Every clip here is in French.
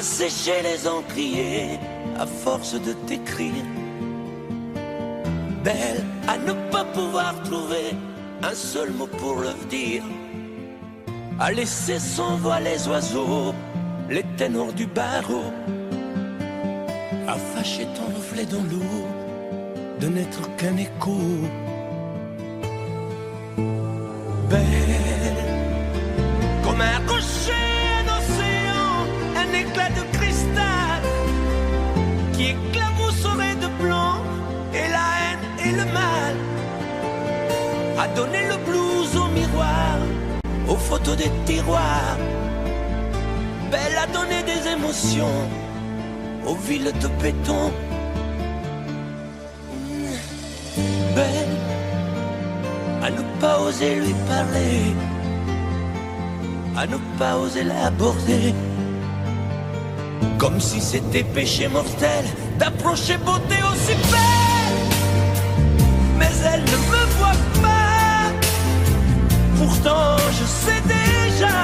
sécher les encriers à force de t'écrire. Belle à ne pas pouvoir trouver un seul mot pour le dire, à laisser sans voix les oiseaux, les ténors du barreau, à fâcher ton reflet dans l'eau, de n'être qu'un écho. Belle comme un rocher, un océan, un éclat de cristal qui éclabousserait de blanc et la haine et le mal, à donner le blues au miroir, aux photos des tiroirs. Belle à donner des émotions aux villes de béton. Belle à ne pas oser lui parler, à ne pas oser l'aborder, comme si c'était péché mortel d'approcher beauté aussi belle. Mais elle ne me voit pas, pourtant je sais déjà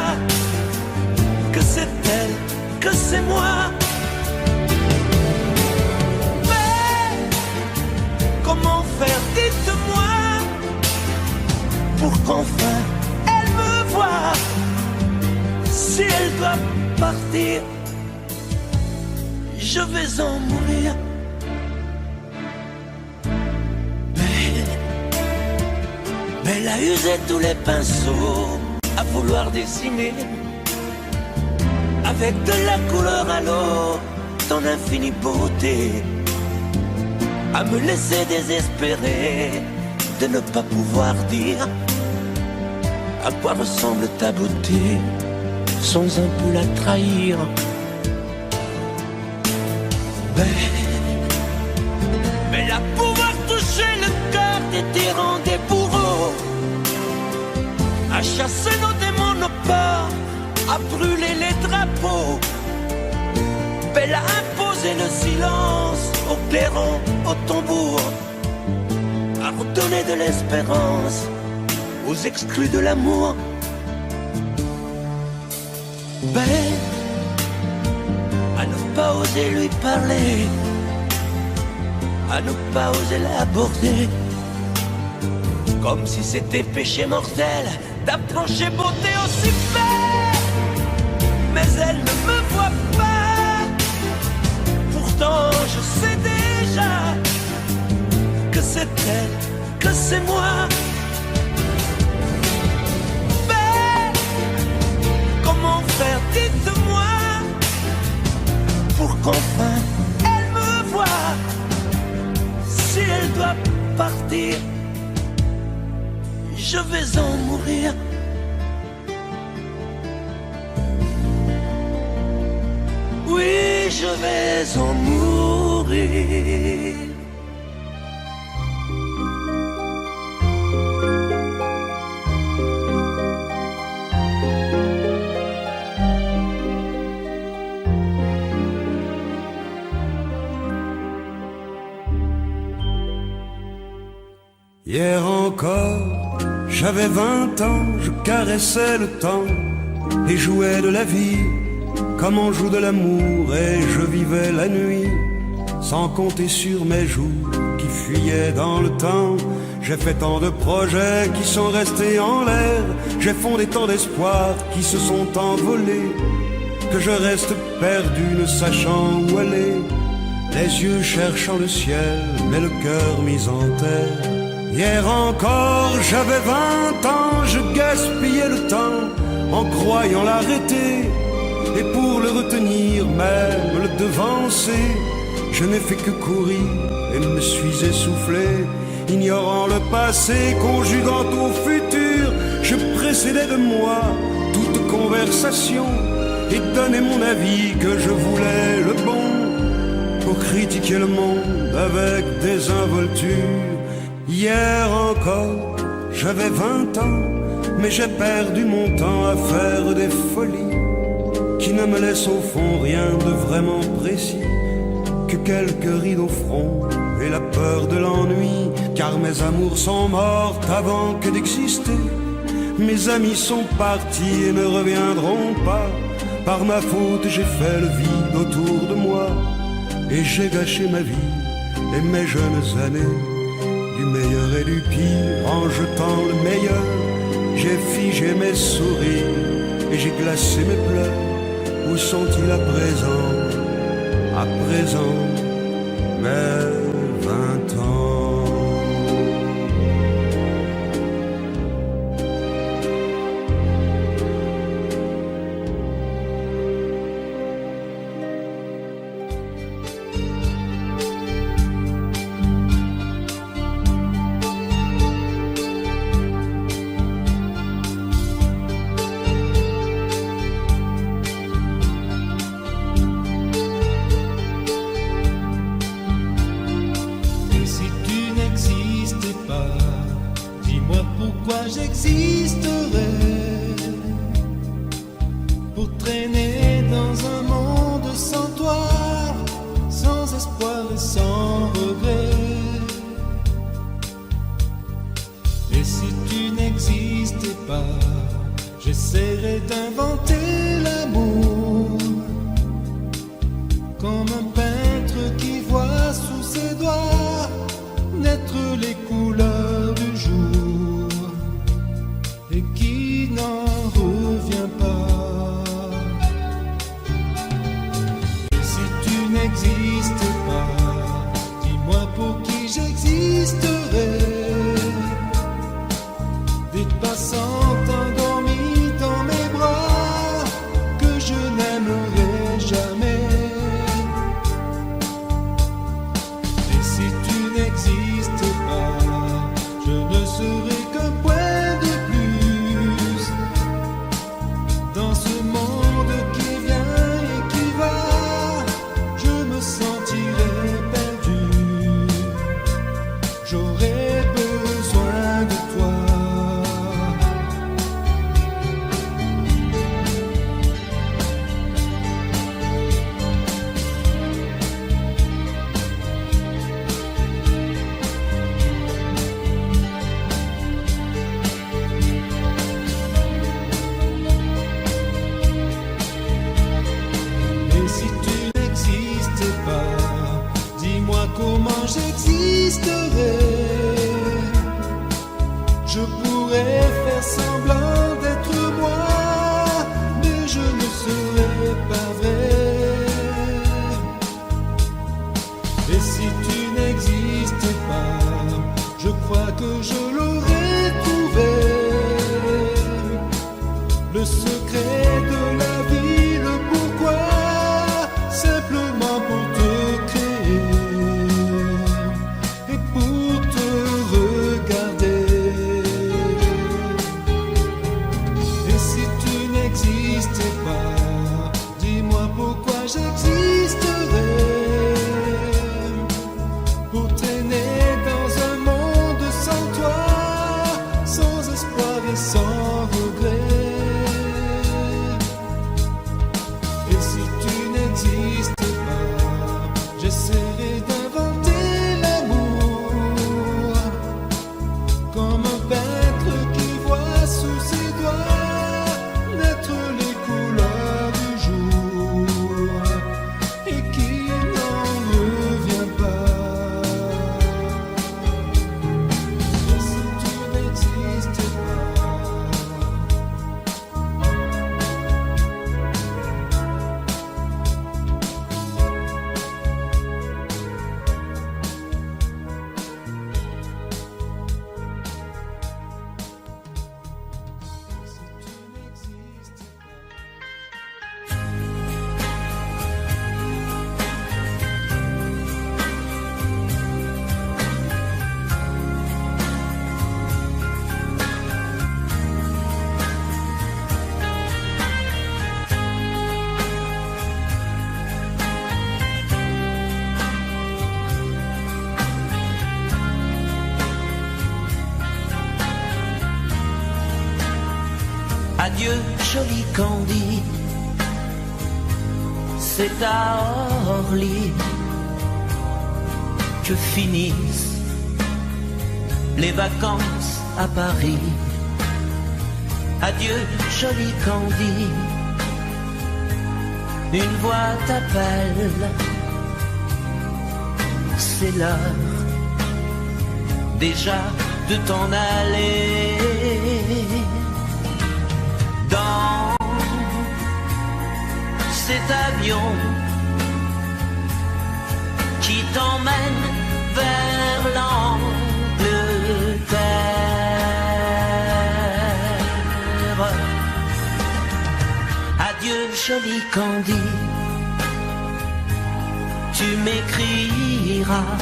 que c'est elle, que c'est moi. Mais comment faire, dites-moi, pour qu'enfin elle me voie. Si elle doit partir, je vais en mourir. Belle a usé tous les pinceaux à vouloir dessiner avec de la couleur à l'eau ton infinie beauté, à me laisser désespérer de ne pas pouvoir dire à quoi ressemble ta beauté sans un peu la trahir. Belle à pouvoir toucher le cœur des tyrans, des bourreaux, à chasser nos démons, nos peurs, à brûler les drapeaux. Belle à imposer le silence au clairon, au tambour, à redonner de l'espérance aux exclus de l'amour. Belle à ne pas oser lui parler, à ne pas oser l'aborder, comme si c'était péché mortel d'approcher beauté aussi belle. Mais elle ne me voit pas, pourtant je sais déjà que c'est elle, que c'est moi. Belle, comment faire, dites-moi, pour qu'enfin elle me voie. Si elle doit partir, je vais en mourir. Oui, je vais en mourir. Hier encore, j'avais 20 ans, je caressais le temps et jouais de la vie comme on joue de l'amour, et je vivais la nuit sans compter sur mes jours qui fuyaient dans le temps. J'ai fait tant de projets qui sont restés en l'air, j'ai fondé tant d'espoirs qui se sont envolés, que je reste perdu ne sachant où aller, les yeux cherchant le ciel mais le cœur mis en terre. Hier encore, j'avais 20 ans, je gaspillais le temps en croyant l'arrêter, et pour le retenir, même le devancer, je n'ai fait que courir et me suis essoufflé, ignorant le passé, conjuguant au futur. Je précédais de moi toute conversation et donnais mon avis que je voulais le bon, pour critiquer le monde avec désinvolture. Hier encore, j'avais 20 ans, mais j'ai perdu mon temps à faire des folies qui ne me laissent au fond rien de vraiment précis, que quelques rides au front et la peur de l'ennui, car mes amours sont mortes avant que d'exister. Mes amis sont partis et ne reviendront pas, Par ma faute j'ai fait le vide autour de moi et j'ai gâché ma vie et mes jeunes années. Du meilleur et du pire en jetant le meilleur, j'ai figé mes sourires et j'ai glacé mes pleurs. Où sont-ils à présent, mes 20 ans? J'essaierai d'inventer l'amour comme un peintre qui voit sous ses doigts naître les couleurs du jour et qui n'en revient pas. Et si tu n'existais pas, dis-moi pour qui j'existerais. Des passantes endormies dans mes bras que je n'aimerai jamais. Et si tu n'existais pas, je ne serai qu'un point de plus dans ce monde qui vient et qui va. Je me sentirai perdu, j'aurais besoin de toi. Comment j'existerais? Je pourrais faire semblant d'être moi, mais je ne serais pas vrai. Et si tu n'existais pas, je crois que je l'aurais trouvé. Le secret de la vie, le pourquoi, simplement pour te créer. J'existerais pour traîner dans un monde sans toi, sans espoir et sans regret. Et si tu n'existais pas, j'essaierai d'inventer l'amour comme un peintre qui voit sous ses doigts naître les couleurs du jour et qui n'en revient pas. Et si tu n'existais pas, adieu, joli Candy, c'est à Orly que finissent les vacances à Paris. Adieu, joli Candy, une voix t'appelle, c'est l'heure déjà de t'en aller. Dans cet avion qui t'emmène vers l'Angleterre. Adieu joli Candy, tu m'écriras,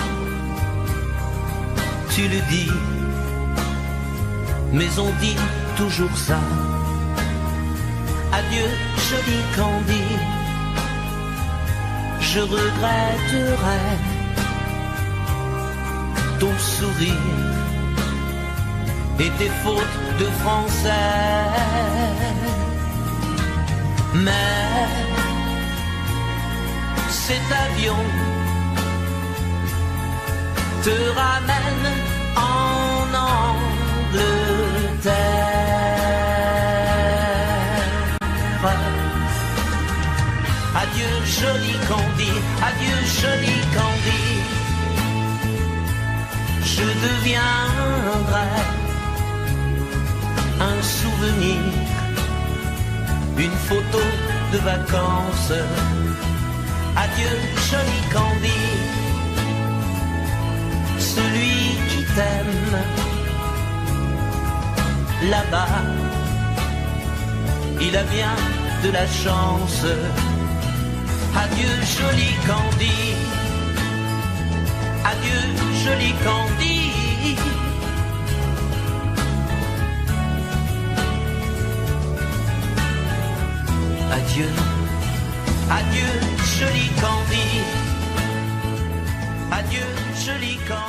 tu le dis, mais on dit toujours ça. Adieu joli Candy, je regretterai ton sourire et tes fautes de français. Mais cet avion te ramène en Angleterre. Adieu joli Candy, adieu joli Candy, je deviendrai un souvenir, une photo de vacances. Adieu joli Candy, celui qui t'aime là-bas, il a bien de la chance. Adieu joli Candy, adieu joli Candy. Adieu, adieu joli Candy, adieu joli Candy.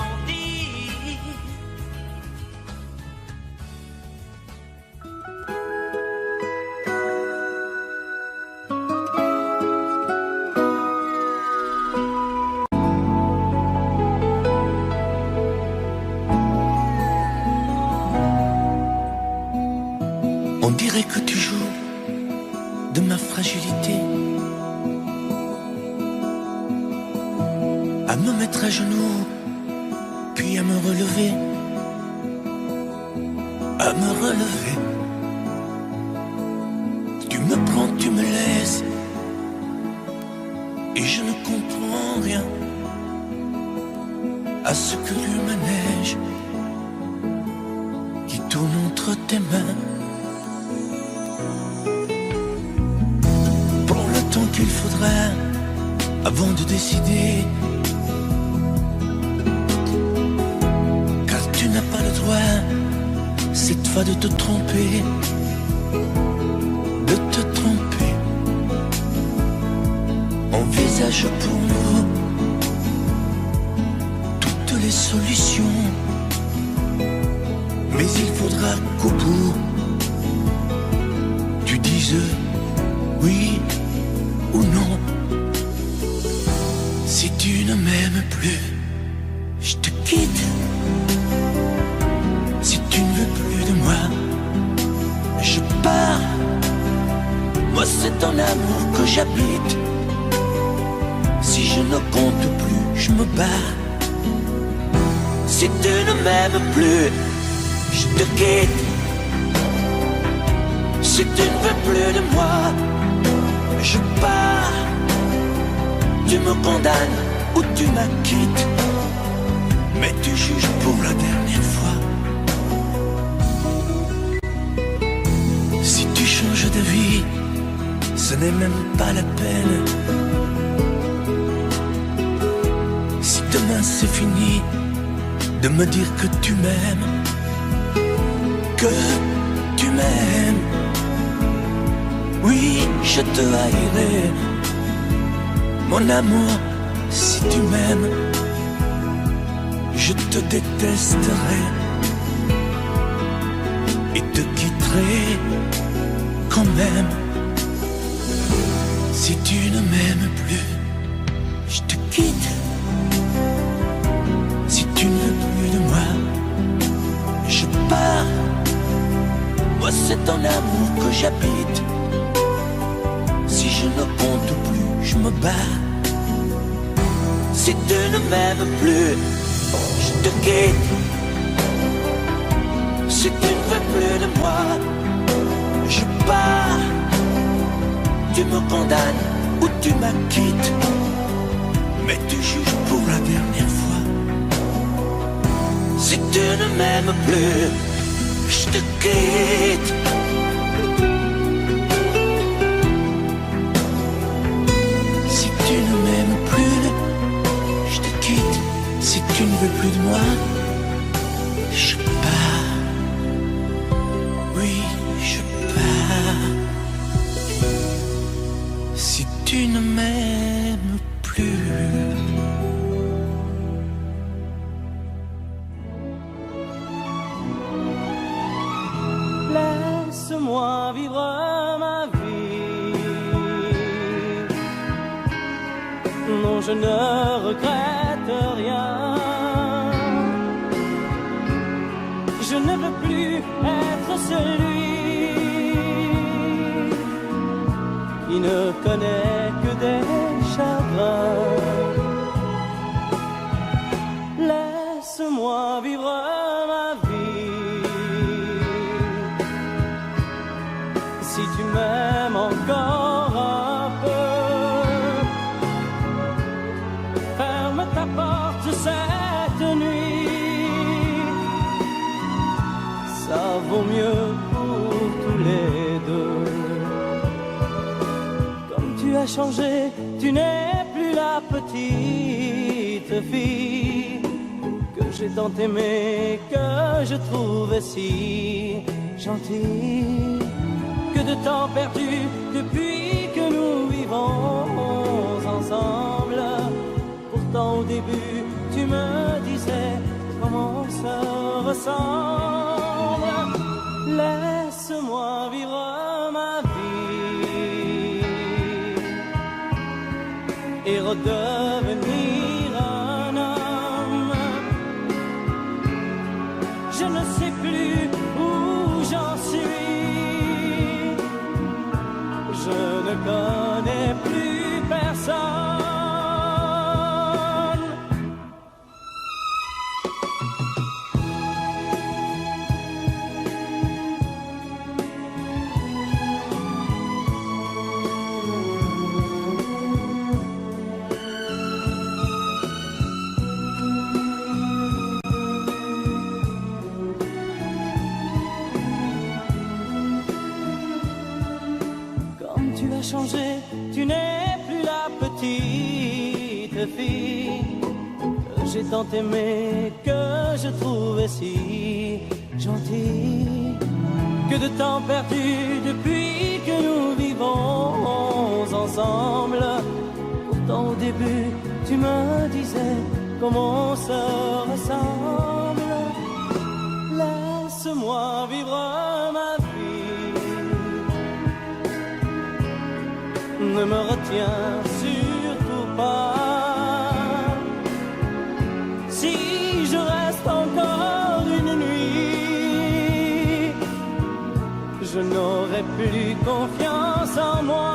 On dirait que tu joues de ma fragilité, à me mettre à genoux, puis à me relever, à me relever. Tu me prends, tu me laisses, et je ne comprends rien à ce que tu manèges qui tourne entre tes mains. Qu'il faudra avant de décider, car tu n'as pas le droit cette fois de te tromper, de te tromper. Envisage pour nous toutes les solutions, mais il faudra qu'au bout tu dises oui ou non. Si tu ne m'aimes plus, je te quitte. Si tu ne veux plus de moi, je pars. Moi c'est ton amour que j'habite. Si je ne compte plus, je me bats. Si tu ne m'aimes plus, je te quitte. Si tu ne veux plus de moi, je pars. Tu me condamnes ou tu m'acquittes, mais tu juges pour la dernière fois. Si tu changes de vie, ce n'est même pas la peine. Si demain c'est fini de me dire que tu m'aimes, que tu m'aimes, oui, je te haïrai, mon amour. Si tu m'aimes, je te détesterai et te quitterai quand même. Si tu ne m'aimes plus, je te quitte. Si tu ne veux plus de moi, je pars. Moi c'est ton amour que j'habite. Si je ne compte plus, je me bats. Si tu ne m'aimes plus, je te quitte. Si tu ne veux plus de moi, je pars. Tu me condamnes ou tu m'acquittes, mais tu juges pour la dernière fois. Si tu ne m'aimes plus, je te quitte. Si tu ne m'aimes plus, je te quitte. Si tu ne veux plus de moi, je pars. Oui, je pars. Si tu ne m'aimes plus. Laisse-moi vivre ma vie. Non, je ne regrette rien. Je ne veux plus être celui qui ne connaît que des chagrins. Laisse-moi vivre ma vie. Si tu m'aimes encore un peu, ferme ta porte cette nuit. Ça vaut mieux pour tous les deux. Comme tu as changé, tu n'es plus la petite fille que j'ai tant aimée, que je trouvais si gentille. Que de temps perdu depuis que nous vivons ensemble. Pourtant au début tu me disais comment on se ressemble. Laisse-moi vivre ma vie et redevenir un homme. Je ne sais plus où j'en suis. Je ne connais plus personne. Changé, tu n'es plus la petite fille que j'ai tant aimée, que je trouvais si gentille. Que de temps perdu depuis que nous vivons ensemble. Pourtant au début tu me disais comment on se ressemble. Laisse-moi vivre ma vie. Ne me retiens surtout pas. Si je reste encore une nuit, je n'aurai plus confiance en moi.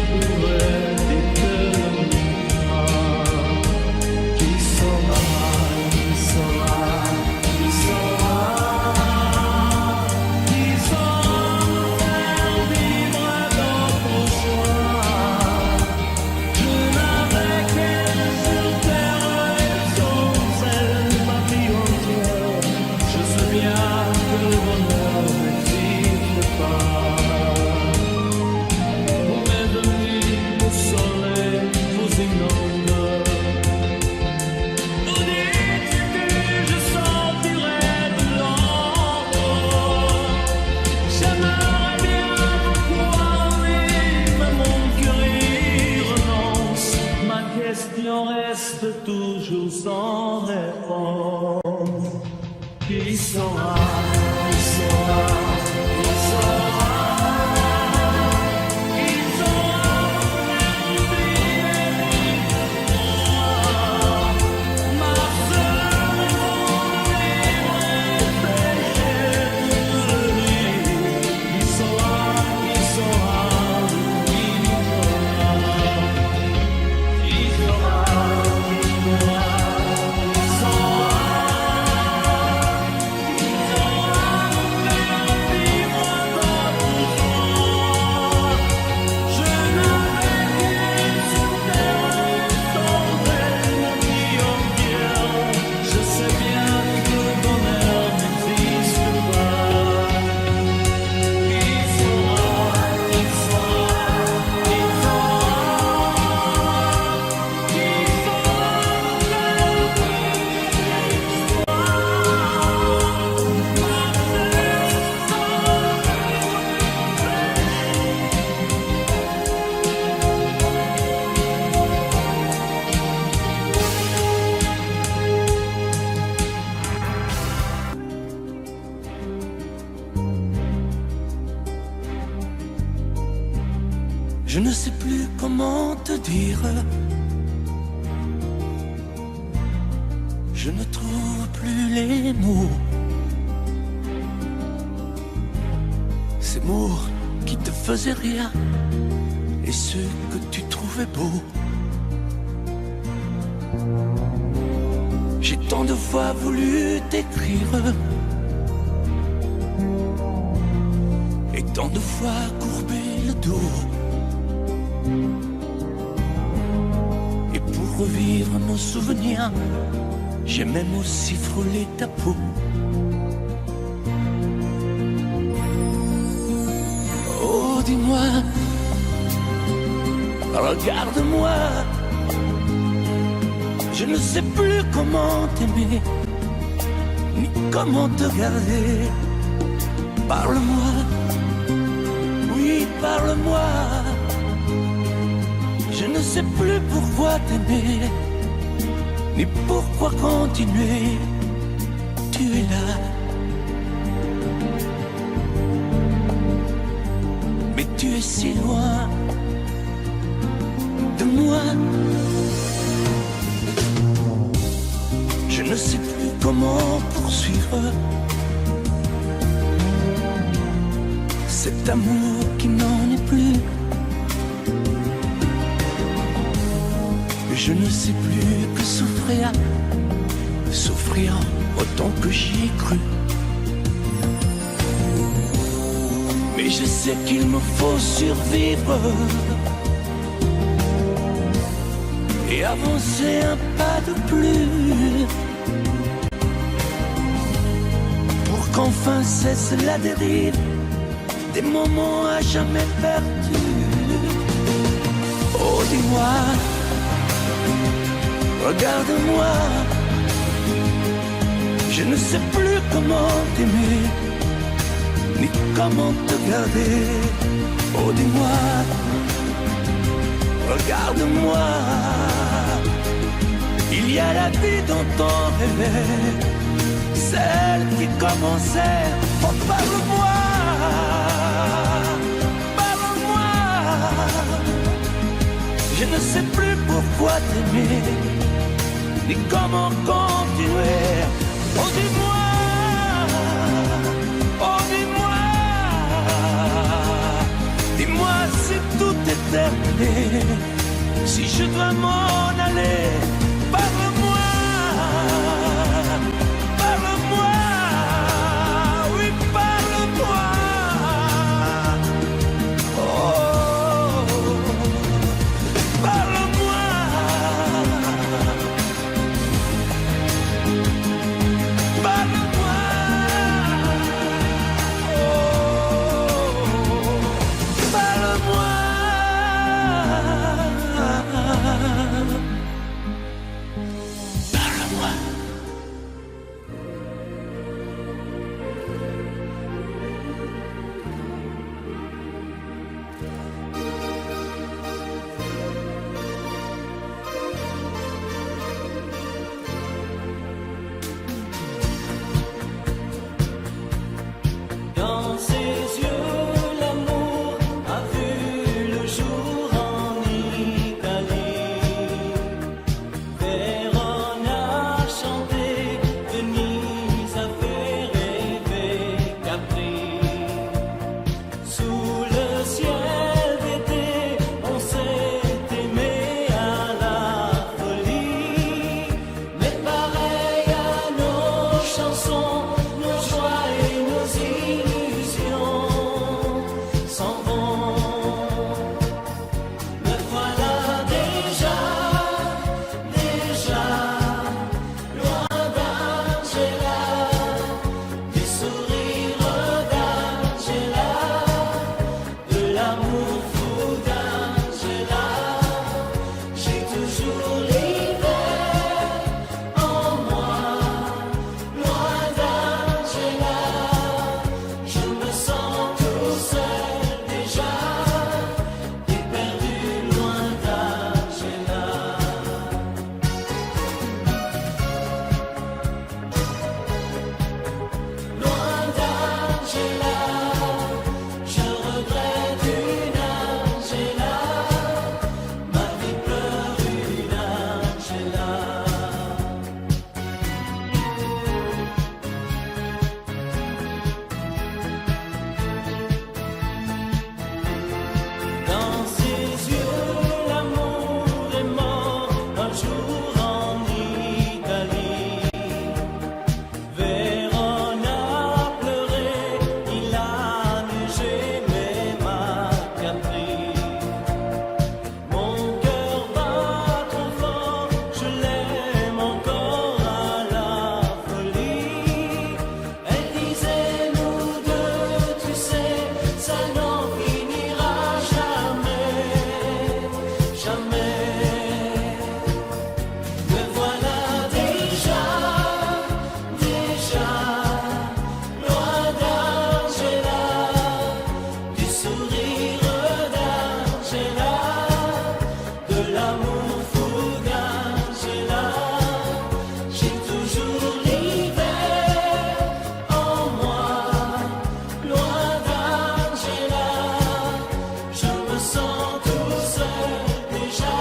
pourrais détenir. Qui saura, qui saura, qui saura, qui saura faire vivre d'autres choix. Je n'avais qu'elle sur terre et sans elle ma vie entière. Je sais bien que le bonheur n'existe pas. Vous m'aidez, vous soleil, vous inondez. Vous dites que je sortirai de l'ombre. J'aimerais bien pouvoir vivre, mais mon cœur y renonce. Ma question reste toujours sans réponse. Qui saura, qui saura, qui saura, qui saura faire oublier ma seule raison de vivre et pécher toute la nuit. Qui saura, qui saura, qui saura, qui saura, qui saura, qui saura. Je ne sais plus comment te dire. Je ne trouve plus les mots. Ces mots qui te faisaient rire et ceux que tu trouvais beaux. J'ai tant de fois voulu t'écrire et tant de fois courbé le dos. Et pour revivre nos souvenirs, j'ai même aussi frôlé ta peau. Oh, dis-moi, regarde-moi. Je ne sais plus comment t'aimer, ni comment te garder. Parle-moi, oui, parle-moi. Je ne sais plus pourquoi t'aimer, ni pourquoi continuer. Tu es là, mais tu es si loin de moi. Je ne sais plus comment poursuivre cet amour qui n'en est plus. Je ne sais plus que souffrir, souffrir autant que j'y ai cru. Mais je sais qu'il me faut survivre et avancer un pas de plus pour qu'enfin cesse la dérive des moments à jamais perdus. Oh, dis-moi, regarde-moi, je ne sais plus comment t'aimer, ni comment te garder. Oh, dis-moi, regarde-moi, il y a la vie dont on rêvait, celle qui commençait. Oh, parle-moi, parle-moi, je ne sais plus pourquoi t'aimer, ni comment continuer. Oh, dis-moi, oh, dis-moi, dis-moi si tout est terminé. Si je dois m'en aller, parle-moi, parle-moi, oui, parle-moi. Oh, parle-moi, parle-moi. Oh, parle-moi. Dans ses yeux, l'amour a vu le jour en Italie. Vérone a chanté, Venise a fait rêver Capri. Sous le ciel d'été, on s'est aimé à la folie. Mais pareil à nos chansons, nos joies et nos illusions s'en vont. Me voilà déjà loin d'Angela, du sourire d'Angela, de l'amour fou d'Angela. J'ai toujours l'hiver en moi, loin d'Angela. Je me sens tout seul déjà, et perdu loin d'Angela. Loin d'Angela, je regrette une Angela. Ma vie pleure une Angela. Dans ses yeux, l'amour est mort un jour en Italie. Vérone a pleuré, il a neigé, même à Capri. Mon cœur bat trop fort, je l'aime encore à la folie. Elle disait, nous deux, tu sais, ça n'en finira jamais, jamais. Me voilà déjà loin d'Angela, du sourire d'Angela, de l'amour fou d'Angela. J'ai toujours l'hiver en moi, loin d'Angela. Je me sens tout seul déjà,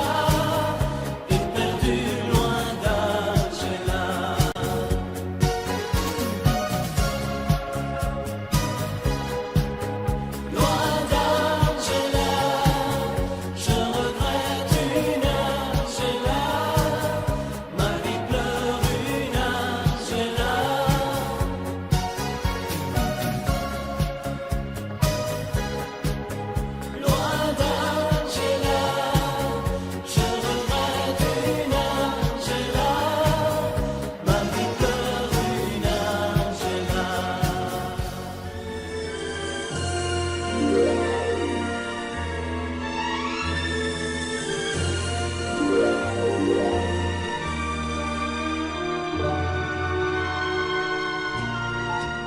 et perdu loin d'Angela. Loin d'Angela, je regrette une Angela. Ma vie pleure une Angela. Loin d'Angela, je regrette une Angela. Ma vie pleure une Angela.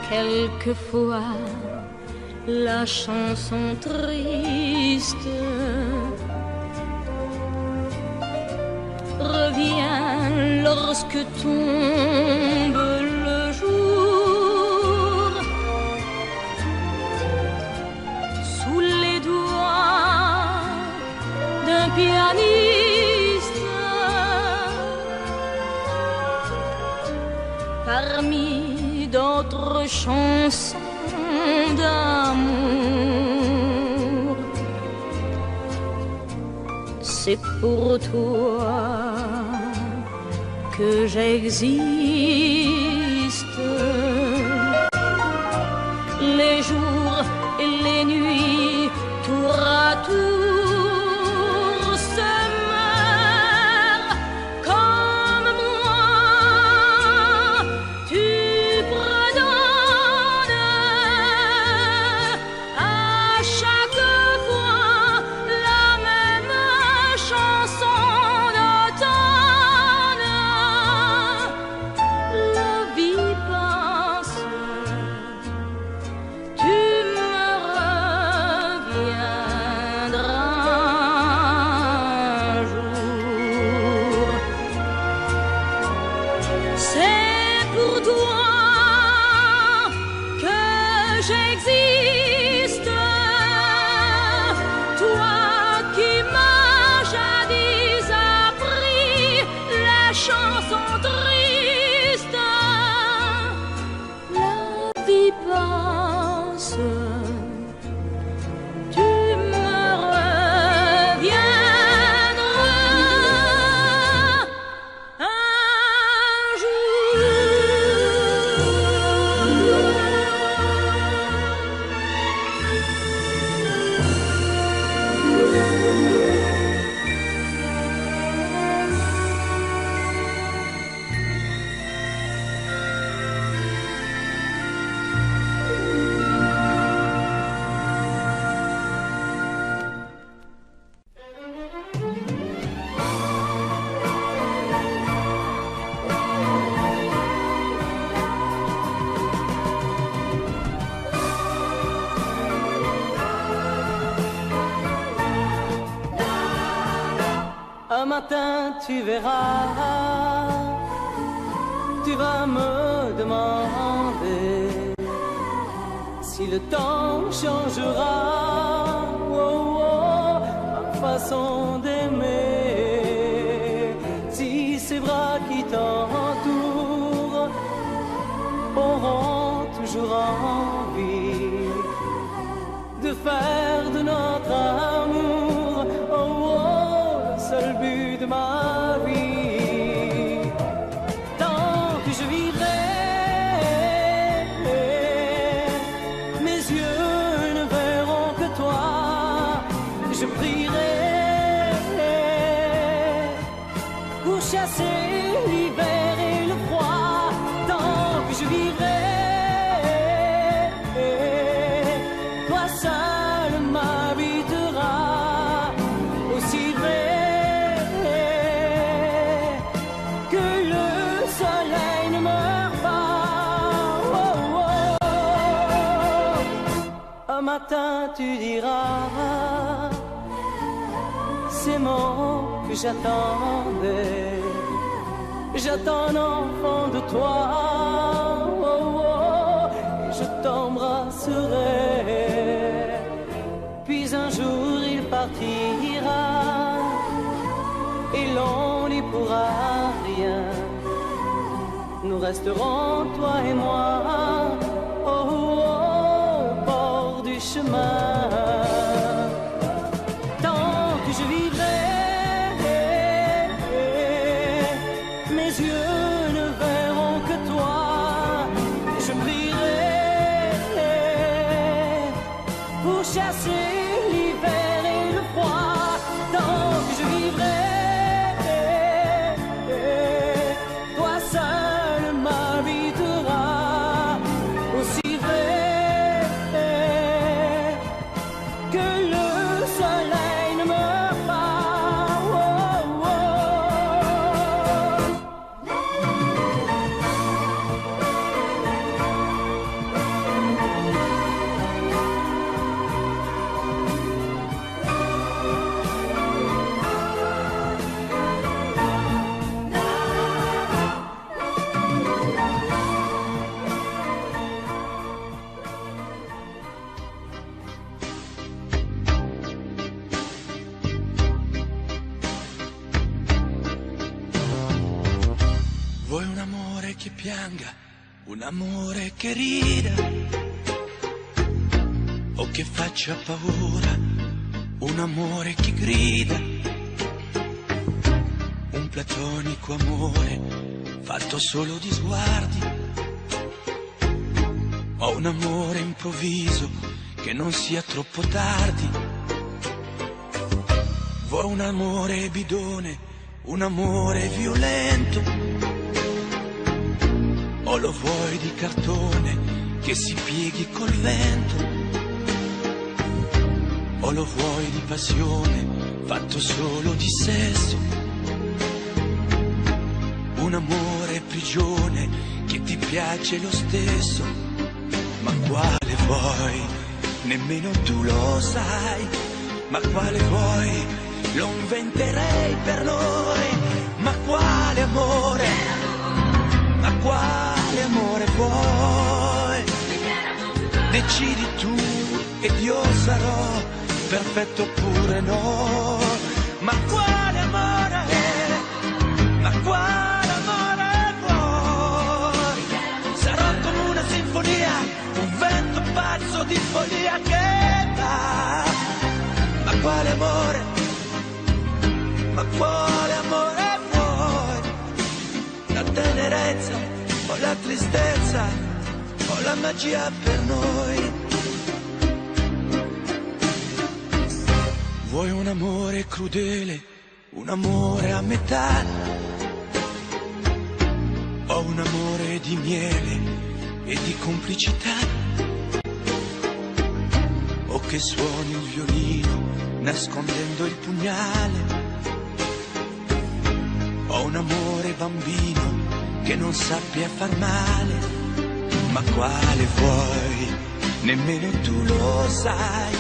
Quelquefois, la chanson triste revient lorsque tombe le jour. Sous les doigts d'un pianiste, parmi d'autres chansons d'amour. c'est pour toi que j'existe. Les jours et les nuits, tour à tour, se meurent comme moi. Tu redonnes à chaque fois la même chanson d'automne. La vie passe, tu me reviendras un jour. C'est pour toi que j'existe, toi qui m'as jadis appris la chanson triste. La vie passe, tu me reviendras un jour. Un matin tu verras, tu vas me demander si le temps changera ma façon d'aimer, si ces bras qui t'entourent auront toujours envie de faire de notre amour le seul but de ma vie. Tant que je vivrai, mes yeux ne verront que toi. Je prierai pour chasser l'hiver et le froid. Tant que je vivrai, toi seul m'habiteras. Aussi vrai que le soleil ne meurt pas. Un matin tu diras ces mots que j'attendais. J'attends un enfant de toi, et je t'embrasserai. Puis un jour il partira, et l'on n'y pourra rien. Nous resterons, toi et moi, au bord du chemin. Tant que je vivrai, mes yeux ne verront que toi. Je prierai pour chasser l'hiver et le froid. Tant que je vivrai, toi seul m'habiteras. Aussi vrai que le soleil ne meurt pas. Vuoi un amore che pianga, un amore che rida, o che faccia paura, un amore che grida, platonico amore fatto solo di sguardi. Ho un amore improvviso che non sia troppo tardi. Vuoi un amore bidone, un amore violento, o lo vuoi di cartone che si pieghi col vento, o lo vuoi di passione fatto solo di sesso, un amore prigione che ti piace lo stesso. Ma quale vuoi? Nemmeno tu lo sai. Ma quale vuoi? Lo inventerei per noi. Ma quale amore? Ma quale amore vuoi? Decidi tu ed io sarò perfetto oppure no. Ma quale amore? Ma quale amore vuoi? Sarò come una sinfonia, un vento pazzo di follia che va. Ma quale amore? Ma quale amore vuoi? La tenerezza o la tristezza o la magia per noi? Vuoi un amore crudele, un amore a metà, o un amore di miele e di complicità, o che suoni il violino nascondendo il pugnale, o un amore bambino che non sappia far male. Ma quale vuoi? Nemmeno tu lo sai.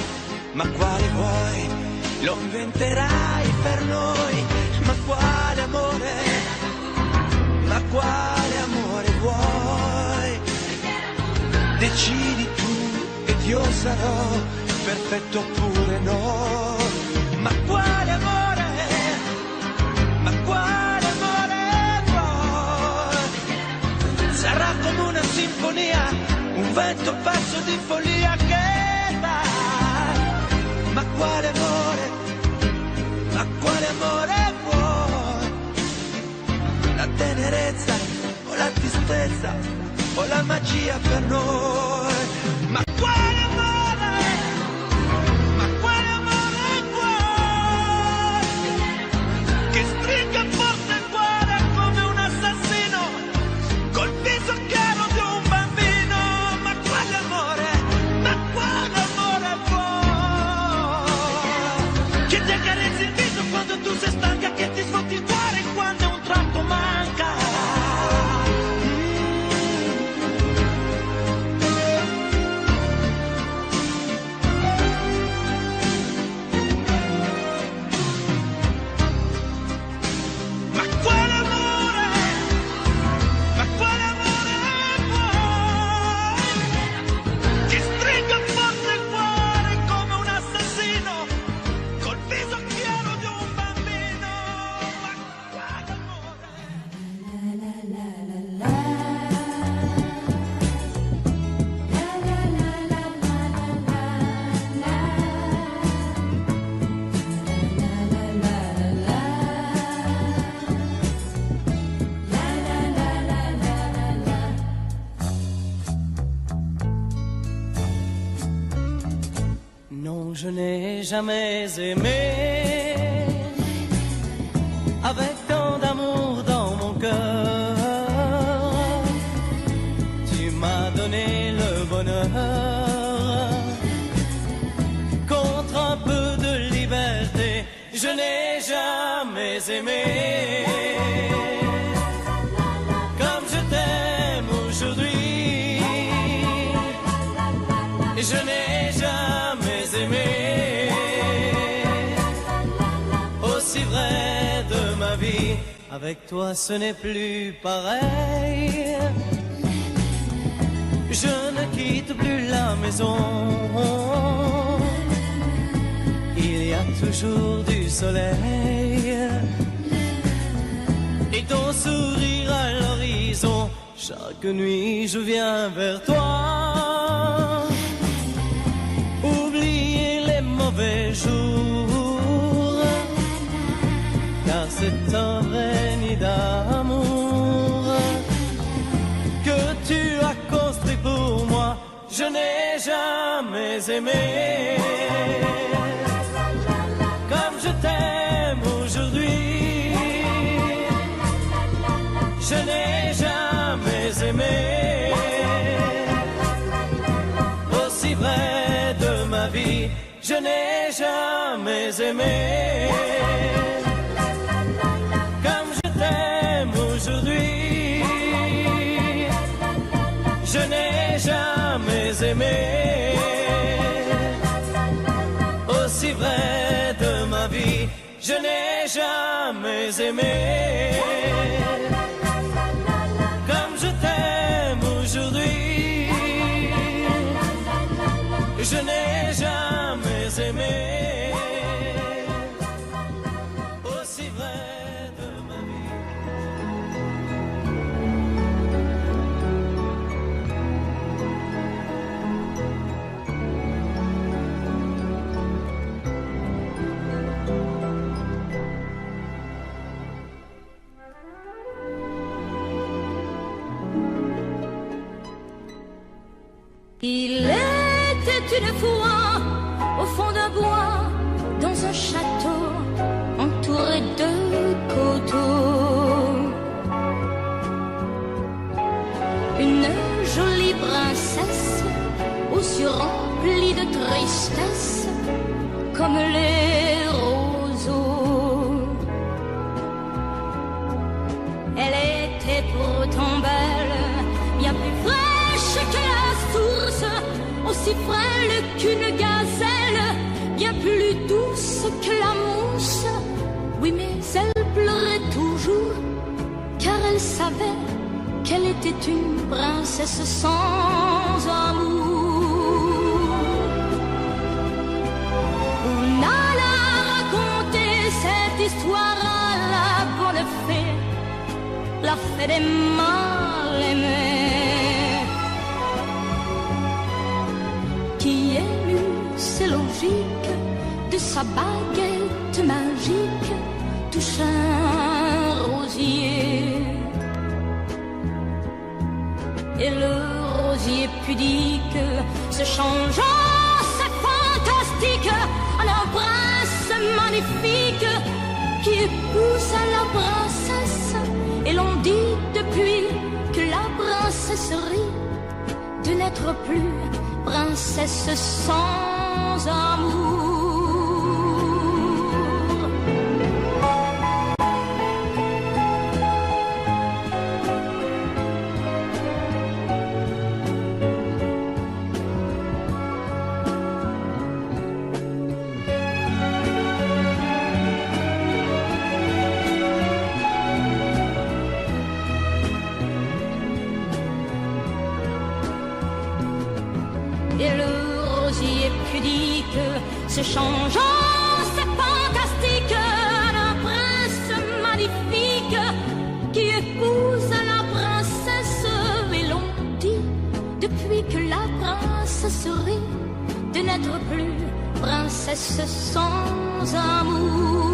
Ma quale vuoi? Lo inventerai per noi. Ma quale amore? Ma quale amore vuoi? Decidi tu ed io sarò perfetto oppure no. Ma quale amore? Ma quale amore vuoi? Sarà come una sinfonia, un vento pazzo di follia che va. Ma quale amore? Ma quale amore vuoi? La tenerezza o la tristezza o la magia per noi? Ma quale amore? Ma quale amore vuoi? Che stringa forte il cuore come un assassino col viso chiaro di un bambino. Ma quale amore? Ma quale amore vuoi? Che ti accarezzi il viso quando tu sei stanca, che ti sfotti il cuore quando un tratto manca. Ma quale amore? Ma quale amore vuoi? Che stringa forte il cuore come un assassino col viso chiaro di un bambino. Ma quale amore? Non, je n'ai jamais aimé avec tant d'amour dans mon cœur. Tu m'as donné le bonheur contre un peu de liberté. Je n'ai jamais aimé comme je t'aime aujourd'hui. Je n'ai jamais aimé aussi vrai de ma vie. Avec toi ce n'est plus pareil. Je ne quitte plus la maison. Il y a toujours du soleil et ton sourire à l'horizon. Chaque nuit je viens vers toi, oublier les mauvais jours, car c'est un vrai jamais aimé comme je t'aime aujourd'hui. Je n'ai jamais aimé aussi vrai de ma vie. Je n'ai jamais aimé comme je t'aime aujourd'hui. Je n'ai jamais aimé aussi vrai de ma vie. Je n'ai jamais aimé comme je t'aime aujourd'hui. Je n'ai jamais aimé aussi vrai de ma vie. Il était une fois au fond d'un bois, dans un château entouré de coteaux, une jolie princesse aux yeux remplis de tristesse comme les roseaux. Elle était pourtant belle, bien plus fraîche que la source, aussi frêle qu'une gazelle, bien plus douce que la mousse. Oui, mais elle pleurait toujours, car elle savait qu'elle était une princesse sans amour. On alla raconter cette histoire à la bonne fée, la fée des mal-aimés, qui émut, c'est logique, de sa baguette magique touche un rosier. Et le rosier pudique se changea, c'est fantastique, en un prince magnifique qui épousa la princesse. Et l'on dit depuis que la princesserie de n'être plus princesse sans amour. Et le rosier pudique se changeant, c'est fantastique, en un prince magnifique qui épouse la princesse. Et l'on dit depuis que la princesserie de n'être plus princesse sans amour.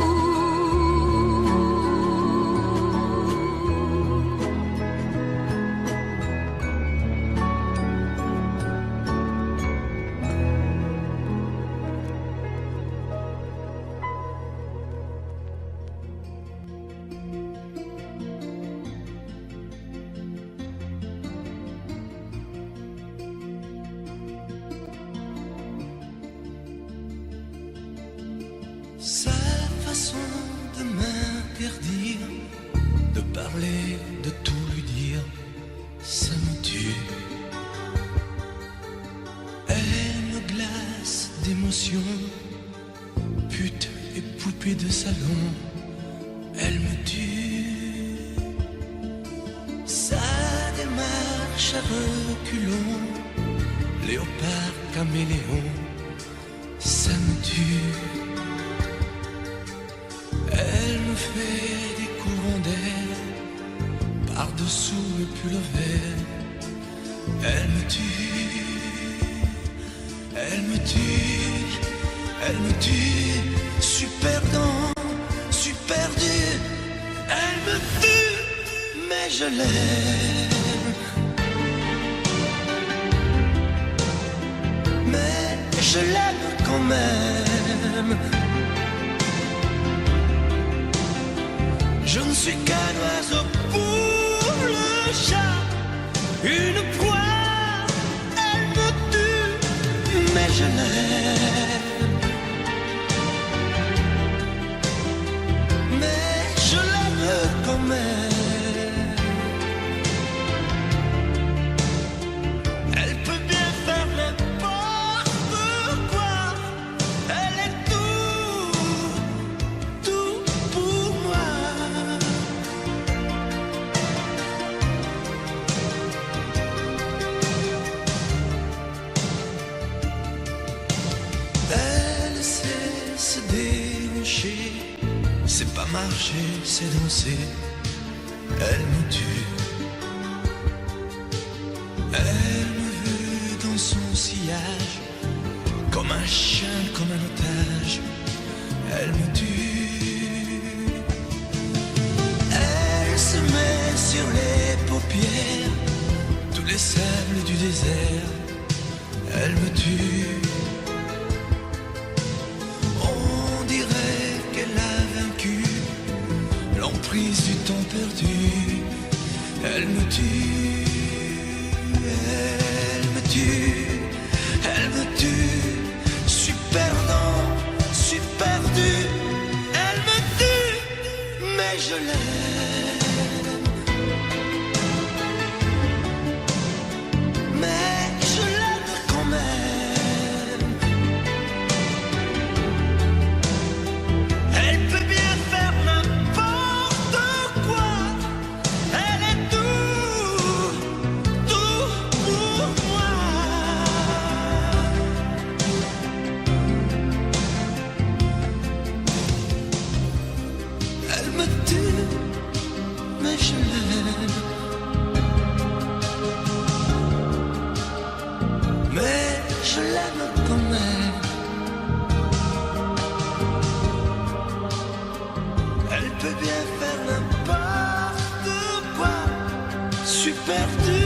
Sa façon de m'interdire de parler, de tout lui dire, ça me tue. Elle me glace d'émotion, pute et poupée de salon, elle me tue. Sa démarche à reculons, léopard caméléon, ça me tue. Elle me fait des courants d'air par-dessous le pull vert. Elle me tue, elle me tue, elle me tue. Super dans, super dur. Elle me tue, mais je l'aime. Mais je l'aime quand même. Je ne suis qu'un oiseau pour le chat, une proie, elle me tue, mais je l'aime. Mais je l'aime quand même. Elle peut bien faire n'importe quoi, elle est tout pour moi. Elle sait se déhancher, c'est pas marcher, c'est danser. Elle me tue. Elle me veut dans son sillage, comme un chien, comme un otage. Elle me tue. Elle se met sur les paupières tous les sables du désert. Elle me tue. On dirait qu'elle a vaincu l'emprise du temps perdu. Elle me tue. Elle me tue. Elle me tue. Je suis perdant, je suis perdu. Elle me tue, mais je l'aime. Mais je l'aime quand même. Elle peut bien faire n'importe quoi. Elle est tout pour moi. Elle me tue, mais je l'aime. Mais je l'aime quand même. Elle peut bien faire n'importe quoi. Je suis perdu.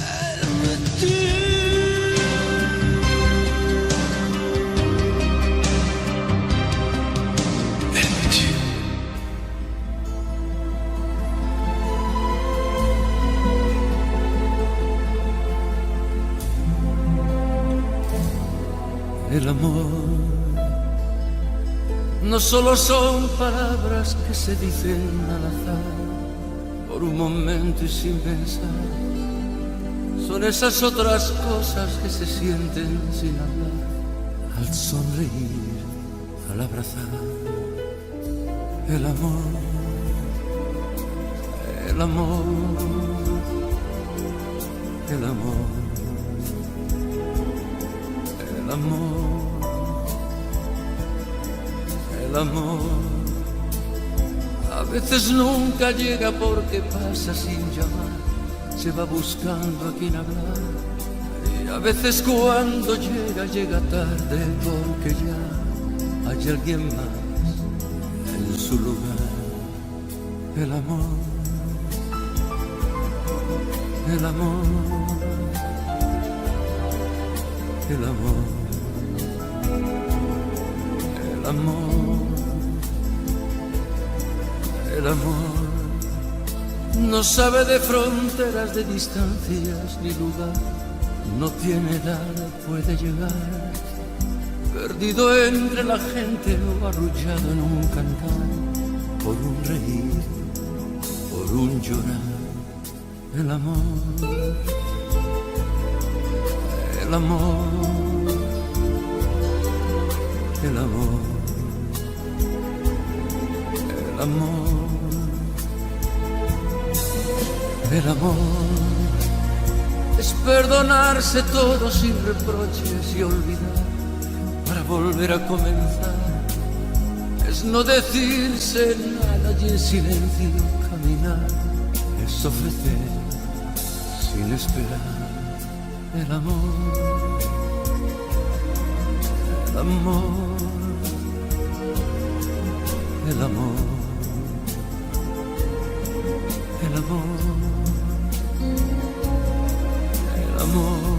Elle me tue. Elle me tue. El amor no solo son palabras que se dicen al azar, por un momento y sin pensar. Son esas otras cosas que se sienten sin hablar, al sonreír, al abrazar. El amor, el amor, el amor, el amor. El amor a veces nunca llega porque pasa sin llamar, se va buscando a quien hablar, y a veces cuando llega, llega tarde porque ya hay alguien más en su lugar. El amor, el amor, el amor, el amor. El amor no sabe de fronteras, de distancias ni lugar, no tiene edad, puede llegar, perdido entre la gente o arrullado en un cantar, por un reír, por un llorar. El amor, el amor, el amor, el amor. El amor es perdonarse todo sin reproches y olvidar para volver a comenzar. Es no decirse nada y en silencio caminar. Es ofrecer sin esperar. El amor, el amor, el amor, el amor. El amor,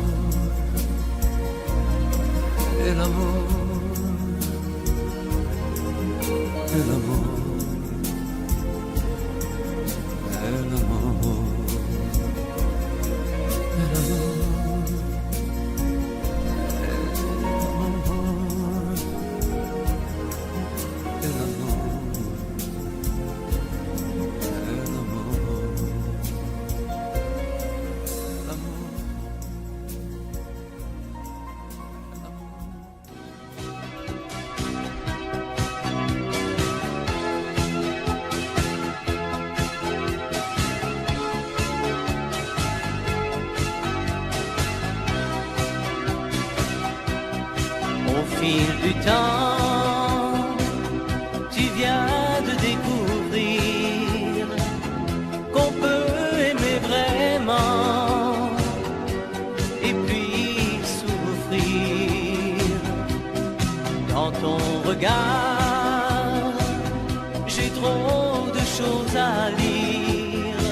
Au fil du temps, tu viens de découvrir qu'on peut aimer vraiment et puis souffrir. Dans ton regard, j'ai trop de choses à lire.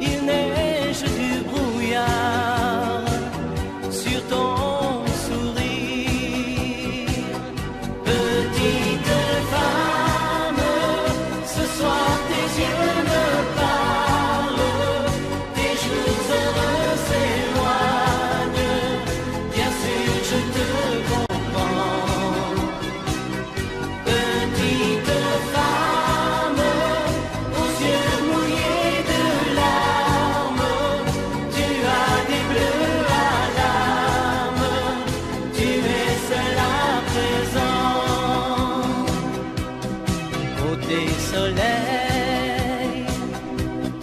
Il neige du brouillard sur ton soleil,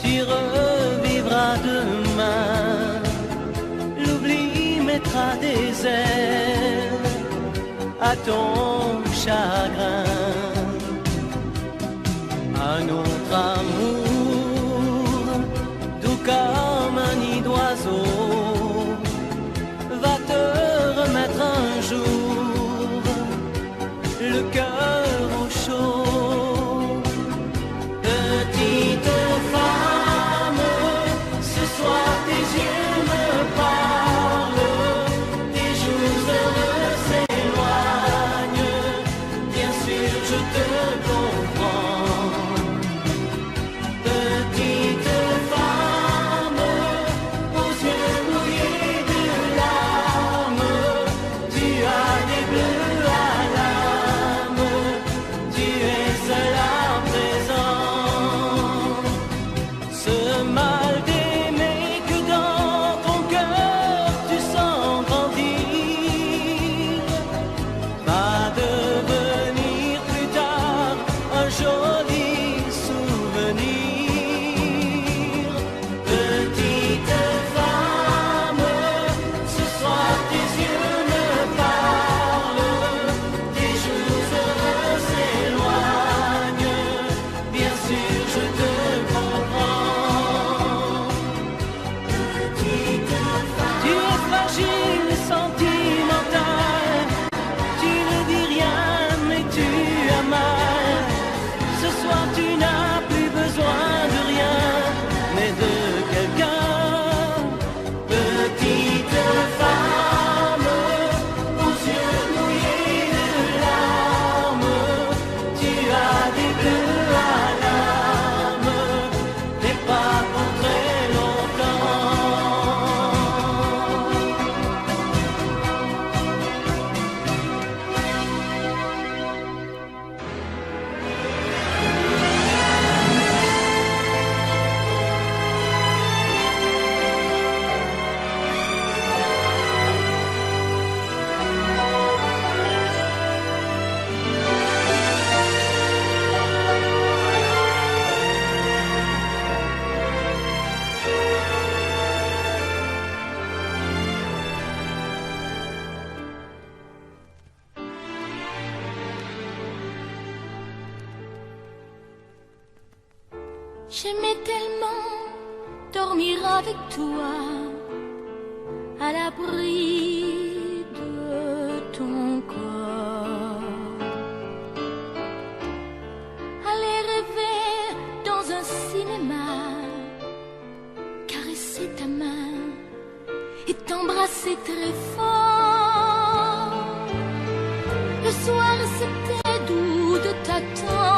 tu revivras demain. L'oubli mettra des ailes à ton chagrin. Un autre amour, doux comme un nid d'oiseau, va te remettre un jour le cœur au chaud. Petite femme, ce soir tes yeux me parlent, tes jours heureux s'éloignent, bien sûr je te comprends. Petite femme, aux yeux mouillés de larmes, tu as des bleus à l'âme, tu es seule à présent. Ce mal d'aimer que dans ton cœur tu sens grandir va devenir plus tard un joli souvenir. Petite femme, ce soir tes yeux me parlent, tes jours heureux s'éloignent, bien sûr je te comprends. Petite femme, tu es fragile, sentimentale, tu ne dis rien mais tu as mal. Ce soir tu n'as plus besoin de rien mais de quelqu'un. Petite femme, aux yeux mouillés de larmes, tu as des bleus à l'âme, mais pas pour très longtemps. J'aimais tellement dormir avec toi, à l'abri de ton corps. Aller rêver dans un cinéma, caresser ta main et t'embrasser très fort. Le soir c'était doux de t'attendre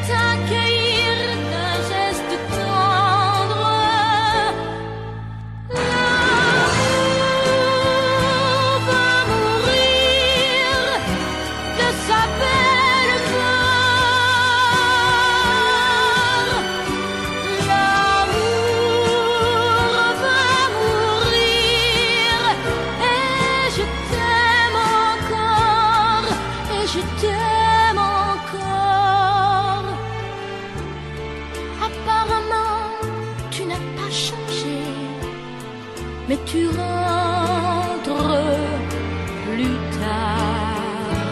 t'accueillir d'un geste tendre. L'amour va mourir de sa belle mort. L'amour va mourir et je t'aime encore, et je t'aime encore. Apparemment, tu n'as pas changé, mais tu rentres plus tard.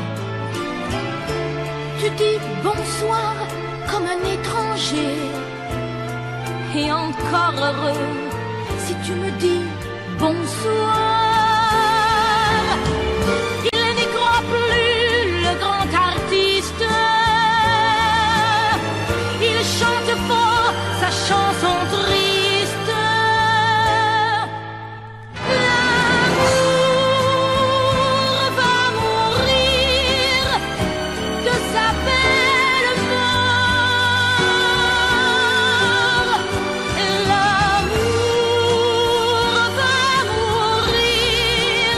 Tu dis bonsoir comme un étranger, et encore heureux si tu me dis bonsoir. Il n'y croit plus, le grand artiste. Il chante fort sa chanson triste. L'amour va mourir de sa belle mort. L'amour va mourir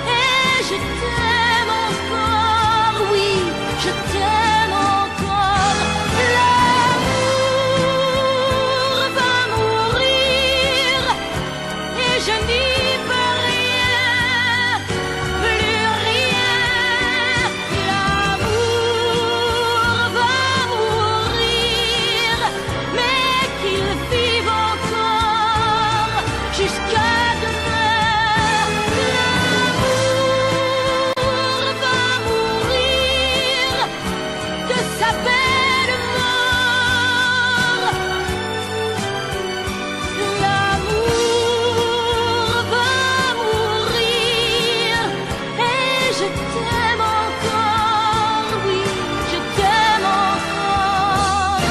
et je t'aime encore, oui, je t'aime encore. L'amour va mourir et je n'y peux rien, plus rien. L'amour va mourir, mais qu'il vive encore jusqu'à demain. L'amour va mourir de sa belle mort. L'amour va mourir et je t'aime encore, oui, je t'aime encore.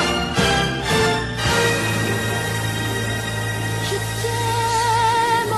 Je t'aime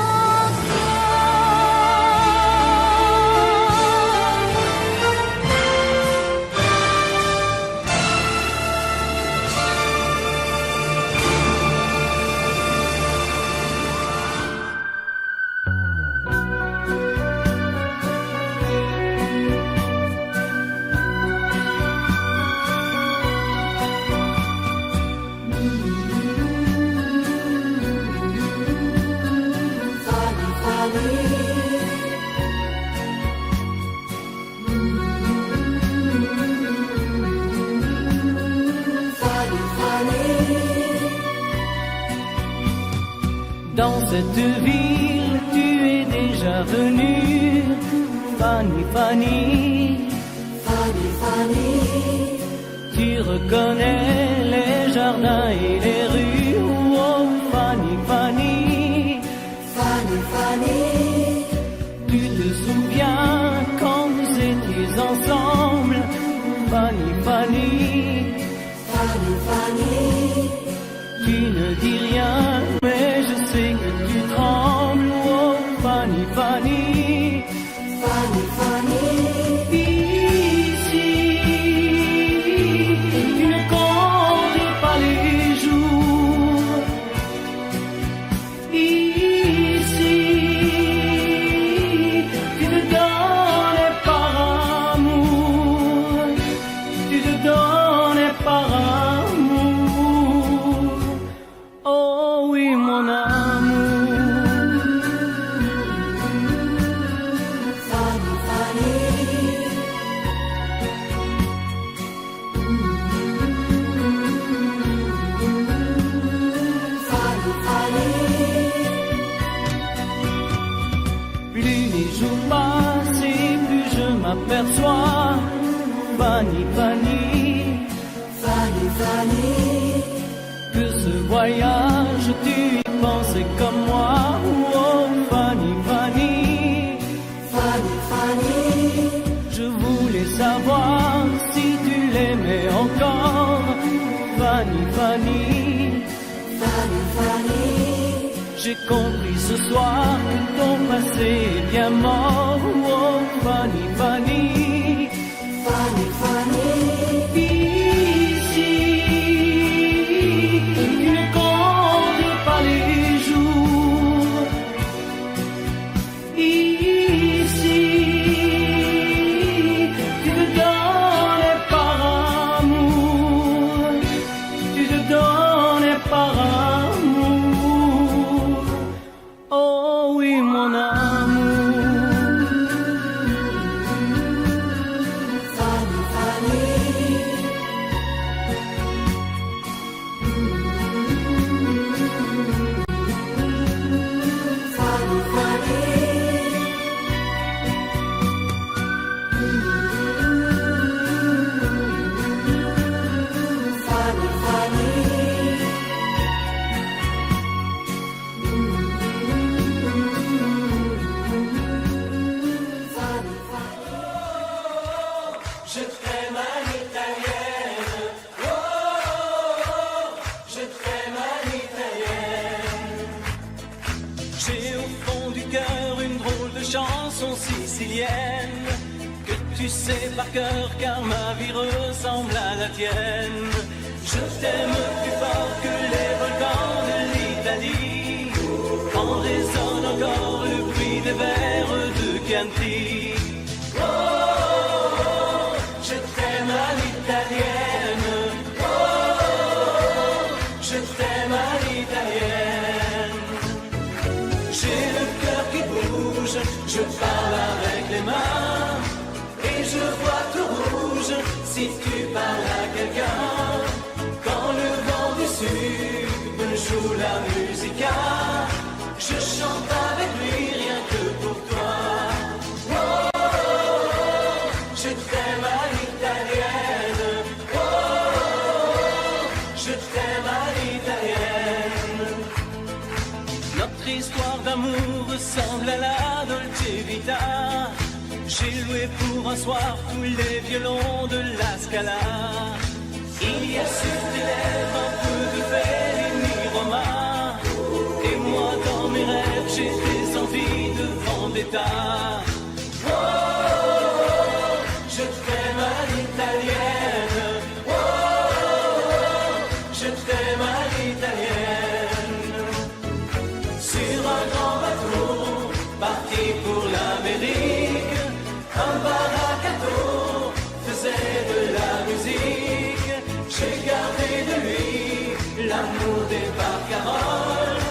Dans cette ville, tu es déjà venue, Fanny, Fanny. Fanny, Fanny, Tu reconnais les jardins et les rues, oh Fanny, Fanny. Fanny, Fanny, Tu te souviens quand nous étions ensemble, Fanny, Fanny. Fanny, Fanny, Tu ne dis rien, mais je sais que tu trembles, oh Fanny, Fanny. Fanny, Fanny, Ici, tu ne comptes pas les jours. Ici, tu te donnes par amour. Tu te donnes par amour. Oh oui, mon amour. Fanny, Fanny, Fanny, Fanny, Plus les jours passent et plus je m'aperçois, Fanny, Fanny, Fanny, Fanny, que ce voyage tu y pensais comme moi, oh Fanny, Fanny. Fanny, Fanny, Je voulais savoir si tu l'aimais encore, Fanny, Fanny. Fanny, Fanny, J'ai compris ce soir que ton passé est bien mort, oh Fanny, Fanny. Fanny, Fanny, Ici, Je t'aime à l'italienne. Oh, oh, oh, je t'aime à l'italienne. J'ai au fond du cœur une drôle de chanson sicilienne que tu sais par cœur car ma vie ressemble à la tienne. Je t'aime plus fort que les volcans de l'Italie. En résonne encore le bruit des vers de Chianti. Oh, oh, oh, je t'aime à l'italienne. Oh, oh, oh, je t'aime à l'italienne. J'ai le cœur qui bouge, je parle avec les mains. Et je vois tout rouge si tu parles à quelqu'un. Quand le vent du sud me joue la musica, je chante avec lui rien que pour toi. Oh, oh, oh, je t'aime à l'italienne. Oh, oh, oh, je t'aime à l'italienne. Notre histoire d'amour ressemble à la Dolce Vita. J'ai loué pour un soir tous les violons de la Scala. Il y a sur tes lèvres un peu de Fellini Roma. Et moi dans mes rêves j'ai des envies de vendetta. Oh, oh, oh, je t'aime à l'italienne. Oh, oh, oh, je t'aime à l'italienne. Sur un grand bateau parti pour l'Amérique, un baracato faisait de la musique. J'ai gardé de lui l'amour des barcaroles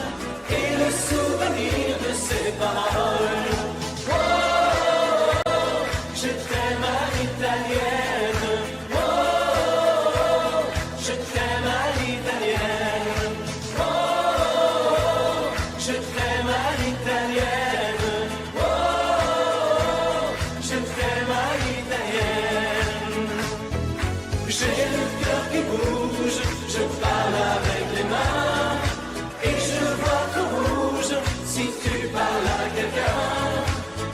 et le souvenir de ses paroles. Oh, oh, oh, je t'aime à l'italienne. Oh, oh, oh, je t'aime à l'italienne. Oh, oh, oh, je t'aime à l'italienne. Oh, oh, oh, je t'aime à l'italienne. J'ai le cœur qui bouge, je parle avec les mains. Et je vois tout rouge si tu parles à quelqu'un.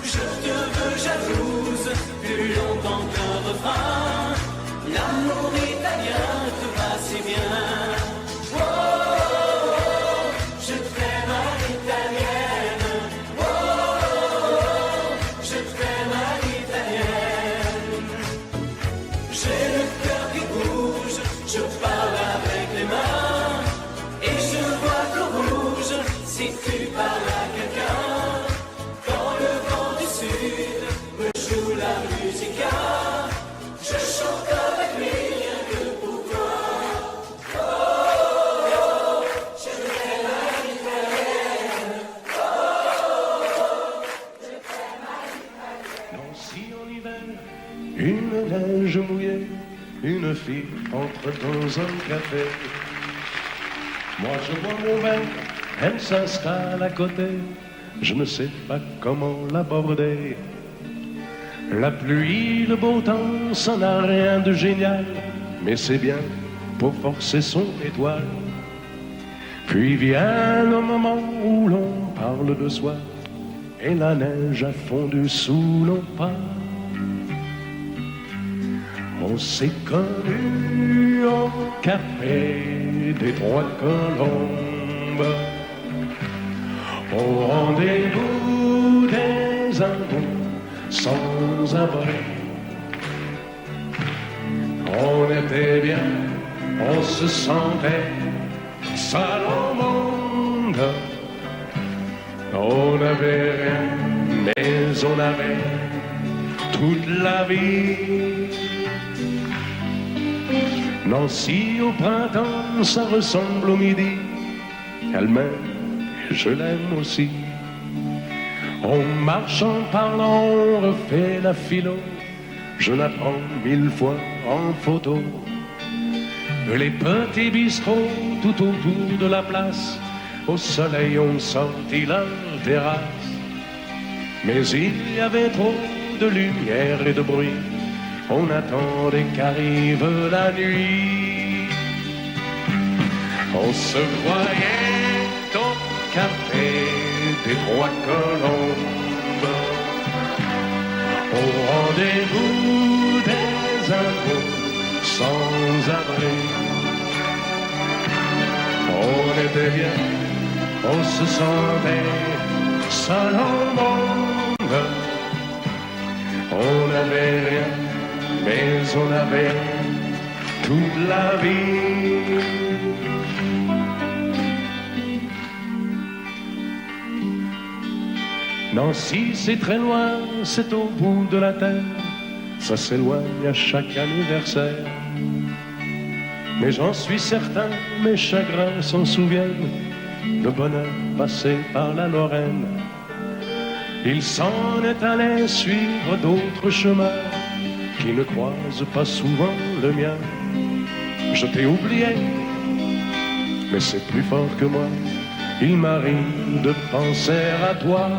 Je te veux jalouse plus longtemps qu'un refrain. L'amour italien te va si bien. Oh, oh, oh, je t'aime à l'italienne. Oh, oh, oh, je t'aime à l'italienne. J'ai le cœur qui bouge, je parle avec les mains. Et je vois tout rouge si tu parles à quelqu'un. Quand le vent du sud me joue la musica, je chante avec lui rien que pour toi. Oh, oh, oh, je t'aime à l'italienne. Oh, oh, oh, je t'aime à l'italienne. Nancy en hiver, une neige mouillée, une fille entre dans un café. Moi je bois mon verre, elle s'installe à côté, je ne sais pas comment l'aborder. La pluie, le beau temps, ça n'a rien de génial, mais c'est bien pour forcer son étoile. Puis vient le moment où l'on parle de soi, et la neige a fondu sous nos pas. On s'est connus au café des Trois Colombes, au rendez-vous des amours sans abri. On était bien, on se sentait seul au monde. On n'avait rien, mais on avait toute la vie. Nancy au printemps, ça ressemble au midi. Elle m'aime et je l'aime aussi. On marche en parlant, on refait la philo. Je la prends 1000 fois en photo. Les petits bistrots tout autour de la place, au soleil on sortit la terrasse. Mais il y avait trop de lumière et de bruit. On attendait qu'arrive la nuit. On se voyait au café des Trois Colombes, au rendez-vous des abris. On était bien, on se sentait seul au monde. On n'avait rien, mais on avait toute la vie. Nancy, c'est très loin, c'est au bout de la terre. Ça s'éloigne à chaque anniversaire. Mais j'en suis certain, mes chagrins s'en souviennent. Le bonheur passé par la Lorraine. Il s'en est allé suivre d'autres chemins qui ne croisent pas souvent le mien. Je t'ai oublié, mais c'est plus fort que moi. Il m'arrive de penser à toi.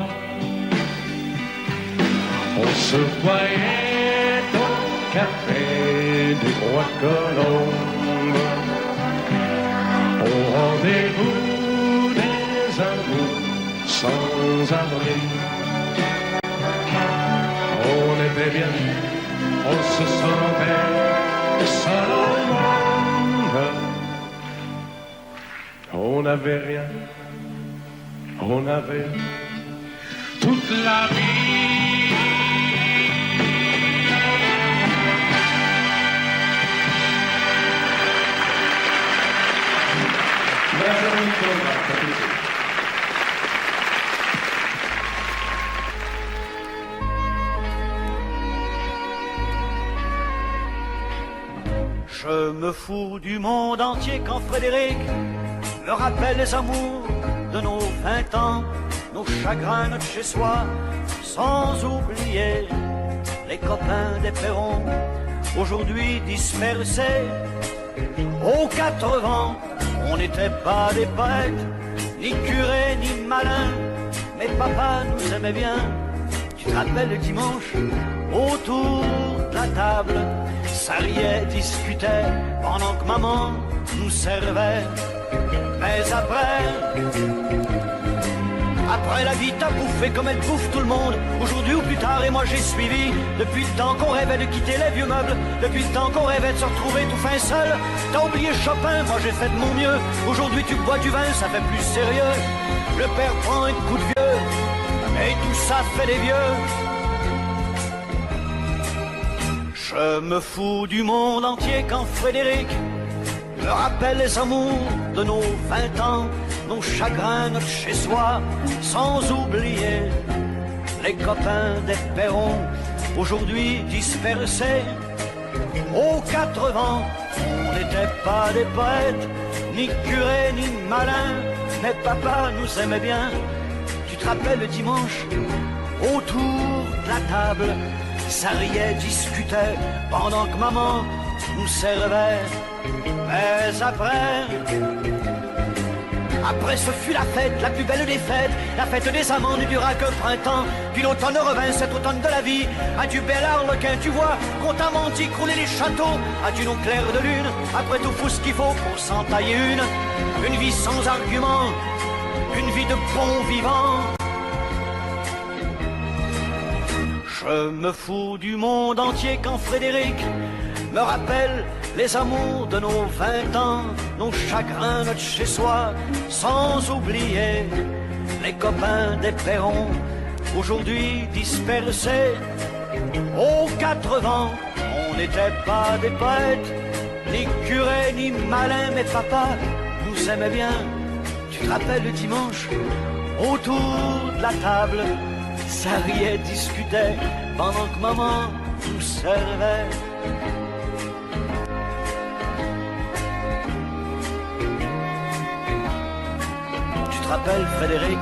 On se voyait au café des Rois Colombes, au rendez-vous des amours sans abri. On était bien, on se sentait seul au monde. On n'avait rien, on avait toute la vie. Je me fous du monde entier quand Frédéric me rappelle les amours de nos 20 ans, nos chagrins, notre chez-soi, sans oublier les copains des Perrons, aujourd'hui dispersés aux 4 vents. On n'était pas des poètes, ni curés, ni malins, mais papa nous aimait bien. Tu te rappelles le dimanche, autour de la table, ça riait, discutait, pendant que maman nous servait. Mais après la vie t'a bouffé comme elle bouffe tout le monde, aujourd'hui ou plus tard, et moi j'ai suivi. Depuis le temps qu'on rêvait de quitter les vieux meubles, depuis le temps qu'on rêvait de se retrouver tout fin seul. T'as oublié Chopin, moi j'ai fait de mon mieux. Aujourd'hui tu bois du vin, ça fait plus sérieux. Le père prend un coup de vieux, et tout ça fait des vieux. Je me fous du monde entier quand Frédéric me rappelle les amours de nos 20 ans, nos chagrins, notre chez-soi, sans oublier les copains des Perrons, aujourd'hui dispersés aux 4 vents. On n'était pas des poètes, ni curés, ni malins, mais papa nous aimait bien. Tu te rappelles le dimanche, autour de la table, ça riait, discutait, pendant que maman nous servait. Mais après ce fut la fête, la plus belle des fêtes. La fête des amants ne dura que printemps. Puis l'automne revint, cet automne de la vie. Adieu bel harlequin, tu vois, qu'on t'a menti, crouler les châteaux. Adieu nos clairs de lune, après tout faut ce qu'il faut pour s'en tailler une vie sans argument, une vie de bon vivant. Je me fous du monde entier quand Frédéric me rappelle les amours de nos 20 ans, nos chagrins, notre chez-soi, sans oublier les copains des Perrons, aujourd'hui dispersés aux 4 vents. On n'était pas des poètes, ni curés, ni malins, mais papa nous aimait bien. Tu te rappelles le dimanche, autour de la table, ça riait, discutait, pendant que maman nous servait. Tu te rappelles, Frédéric?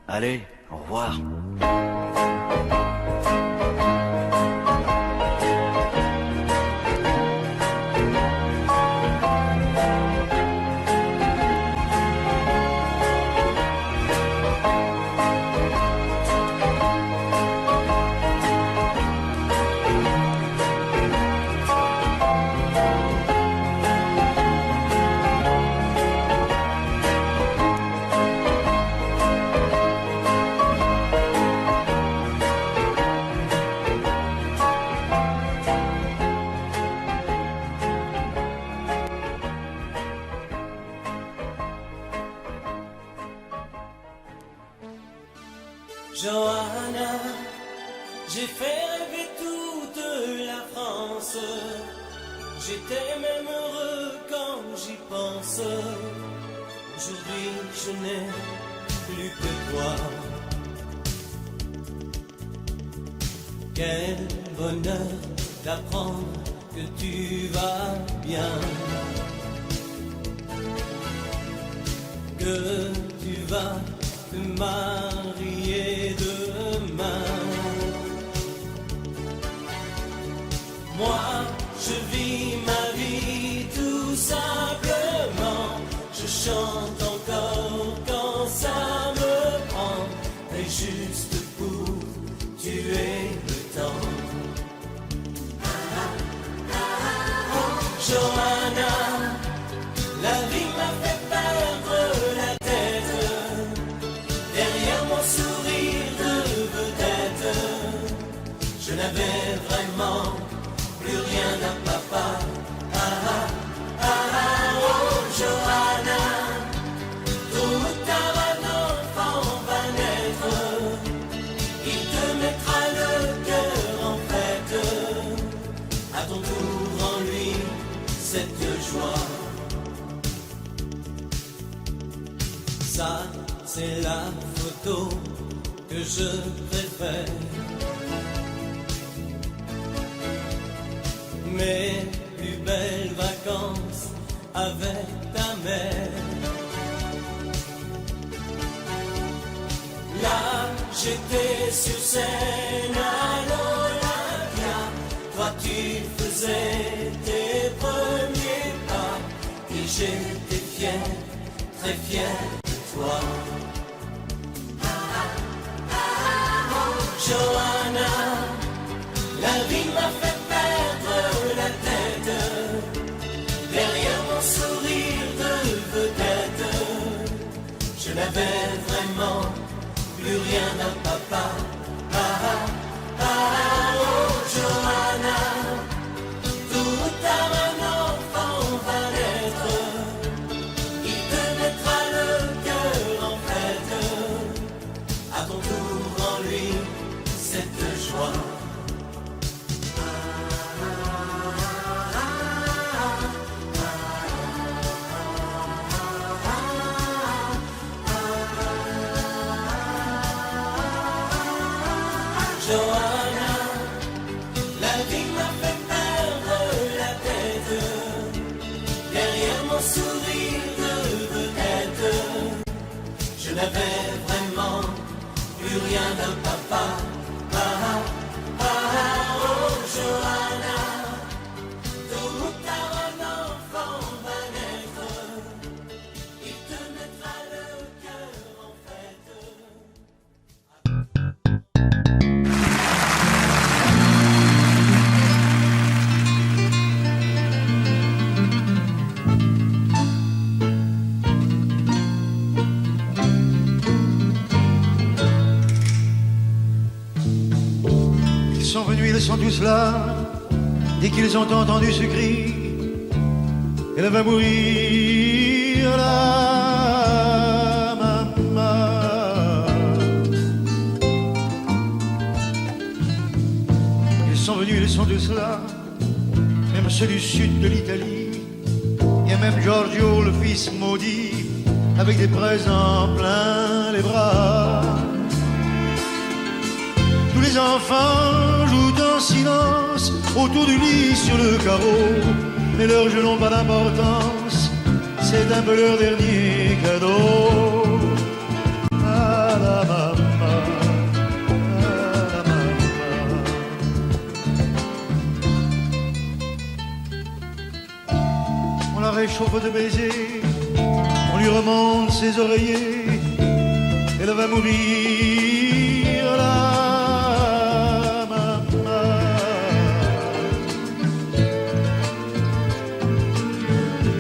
Allez, au revoir. j'ai fait rêver toute la France. J'étais même heureux quand j'y pense. Aujourd'hui je n'ai plus que toi. Quel bonheur d'apprendre que tu vas bien, que tu vas te marier demain. Moi, je vis ma vie tout simplement. Je chante encore quand ça me prend, et juste pour tuer le temps. Johanna, la vie m'a fait perdre la tête. Derrière mon sourire de vedette, je n'avais vraiment plus rien d'un papa. Oh Johanna, tôt ou tard un enfant va naître. Il te mettra le cœur en fête. À ton tour en lui cette joie. Ça, c'est la photo que je préfère. Mes plus belles vacances avec ta mère. Là, j'étais sur scène à l'Olympia. Toi, tu faisais tes premiers pas. Et j'étais fier, très fier de toi. Johanna, la vie m'a fait perdre la tête. Derrière mon sourire de vedette, je n'avais vraiment plus rien d'un papa. Oh Johanna, tôt ou tard un enfant va naître. Il te mettra le cœur en fête. À ton tour en lui cette joie. Johanna, la vie m'a fait perdre la tête. Derrière mon sourire de vedette, je n'avais vraiment plus rien d'un papa. Oh Johanna, tôt ou tard un enfant va naître. Il te mettra le cœur en fête. Ils sont venus, ils sont tous là. Dès qu'ils ont entendu ce cri, elle va mourir la maman. Ils sont venus, ils sont tous là. Même ceux du sud de l'Italie. Il y a même Giorgio, le fils maudit, avec des présents plein les bras. Tous les enfants jouent en silence autour du lit sur le carreau, mais leurs jeux n'ont pas d'importance, c'est un peu leur dernier cadeau. À la maman, à la maman. On la réchauffe de baisers, on lui remonte ses oreillers, elle va mourir là.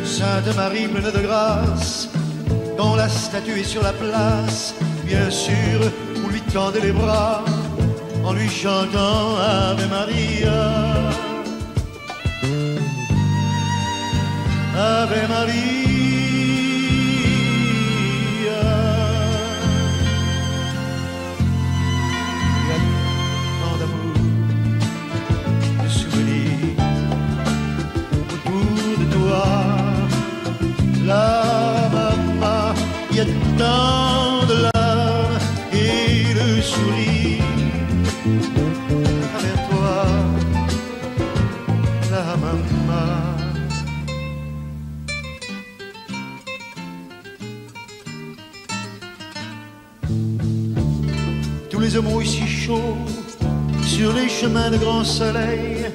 Sainte Marie pleine de grâce, dont la statue est sur la place, bien sûr, vous lui tendez les bras en lui chantant Ave Maria. Ave Maria. se mouille si chaud sur les chemins de grand soleil.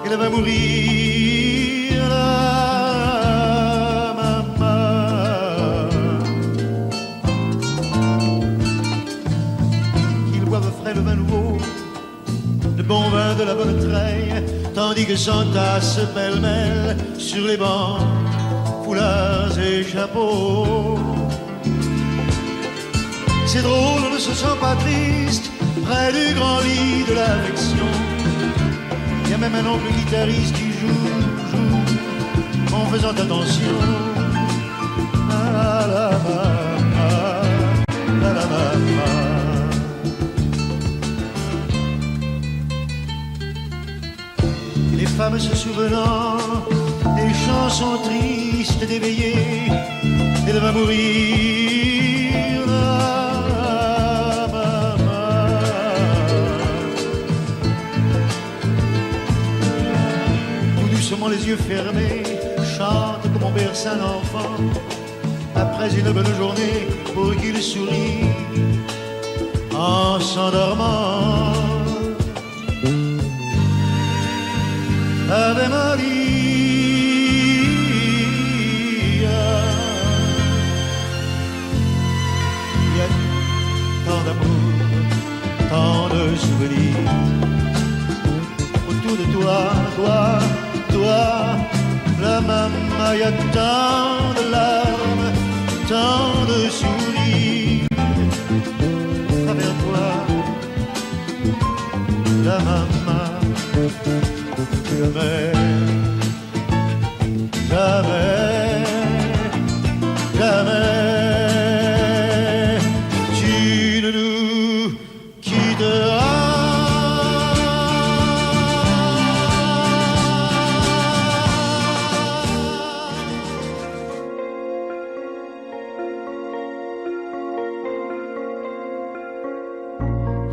Elle va mourir, la maman. Qu'ils boivent frais le vin nouveau, le bon vin de la bonne treille, tandis que s'entassent pêle-mêle sur les bancs foulards et chapeaux. C'est drôle, on ne se sent pas triste près du grand lit de l'affection. Il y a même un oncle guitariste qui joue en faisant attention. La la la la la. Les femmes se souvenant des chansons tristes d'éveillés, elle va mourir, la maman. Tout doucement les yeux fermés, chante comme on berce un enfant, après une bonne journée pour qu'il sourie en s'endormant. Ave Maria, il y a tant d'amour, tant de souvenirs autour de toi, la maman. Il y a tant de larmes, tant de sourires à travers toi, la maman. Jamais, jamais, jamais, tu ne nous quitteras.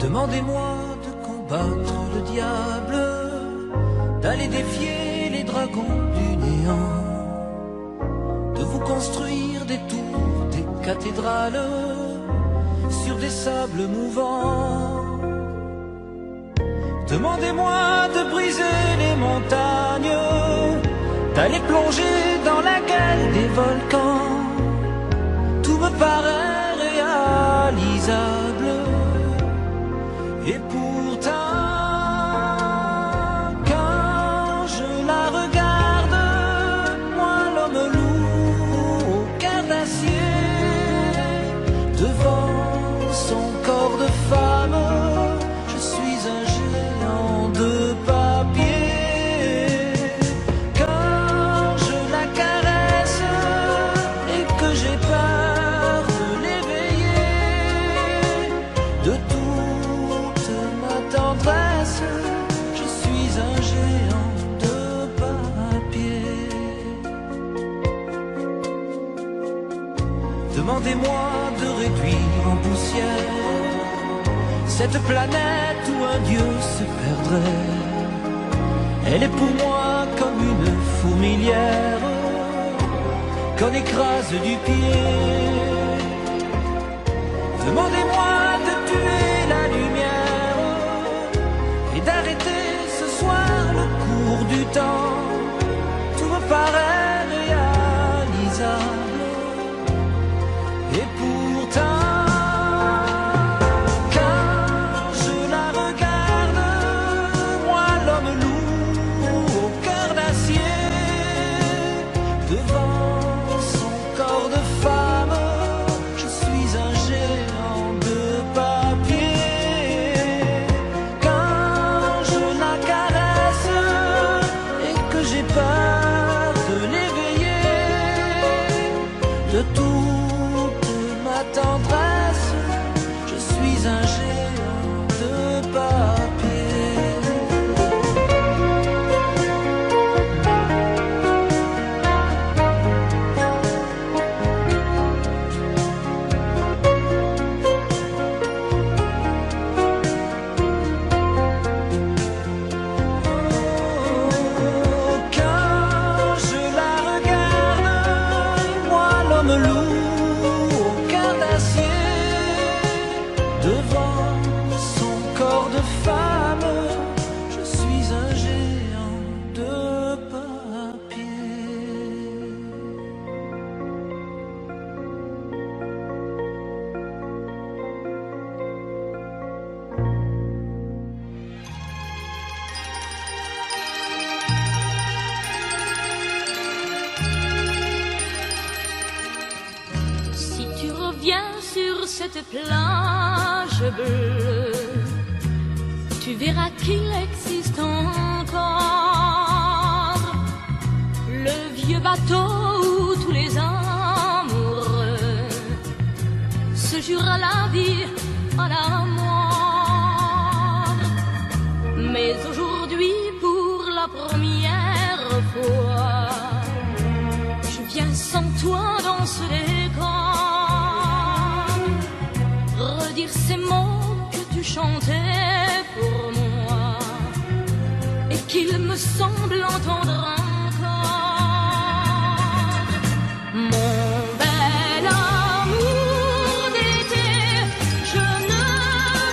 Demandez-moi de combattre le diable, d'aller défier les dragons du néant, de vous construire des tours, des cathédrales sur des sables mouvants. Demandez-moi de briser les montagnes, d'aller plonger dans la gueule des volcans. Tout me paraît réalisable, et pourtant demandez-moi de réduire en poussière cette planète où un dieu se perdrait. Elle est pour moi comme une fourmilière qu'on écrase du pied. Demandez-moi de tuer la lumière et d'arrêter ce soir le cours du temps. Tout me paraît réalisable. Et pourtant, quand je la regarde, moi l'homme lourd au cœur d'acier, devant son corps de femme, je suis un géant de papier. Quand je la caresse et que j'ai peur de les cette plage bleue, tu verras qu'il existe encore le vieux bateau où tous les amoureux se jurent à la vie, à la mort. Mais aujourd'hui, pour la première fois, je viens sans toi dans ce décor, redire ces mots que tu chantais pour moi et qu'il me semble entendre encore. Mon bel amour d'été, je ne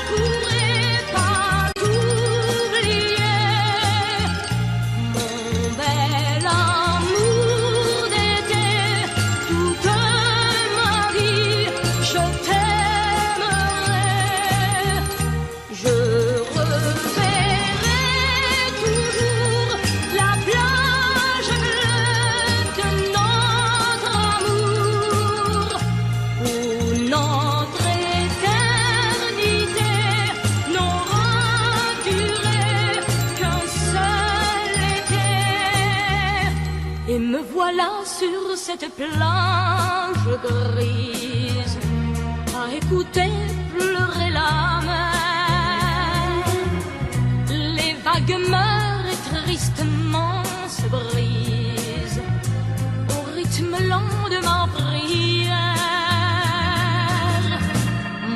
pourrai pas t'oublier. Mon bel amour d'été, toute ma vie, je t'aimerai. Je reverrai toujours la plage bleue de notre amour, où notre éternité n'aura duré qu'un seul été. Et me voilà sur cette plage grise, à écouter pleurer la mer. Les vagues meurent et tristement se brisent au rythme lent de ma prière.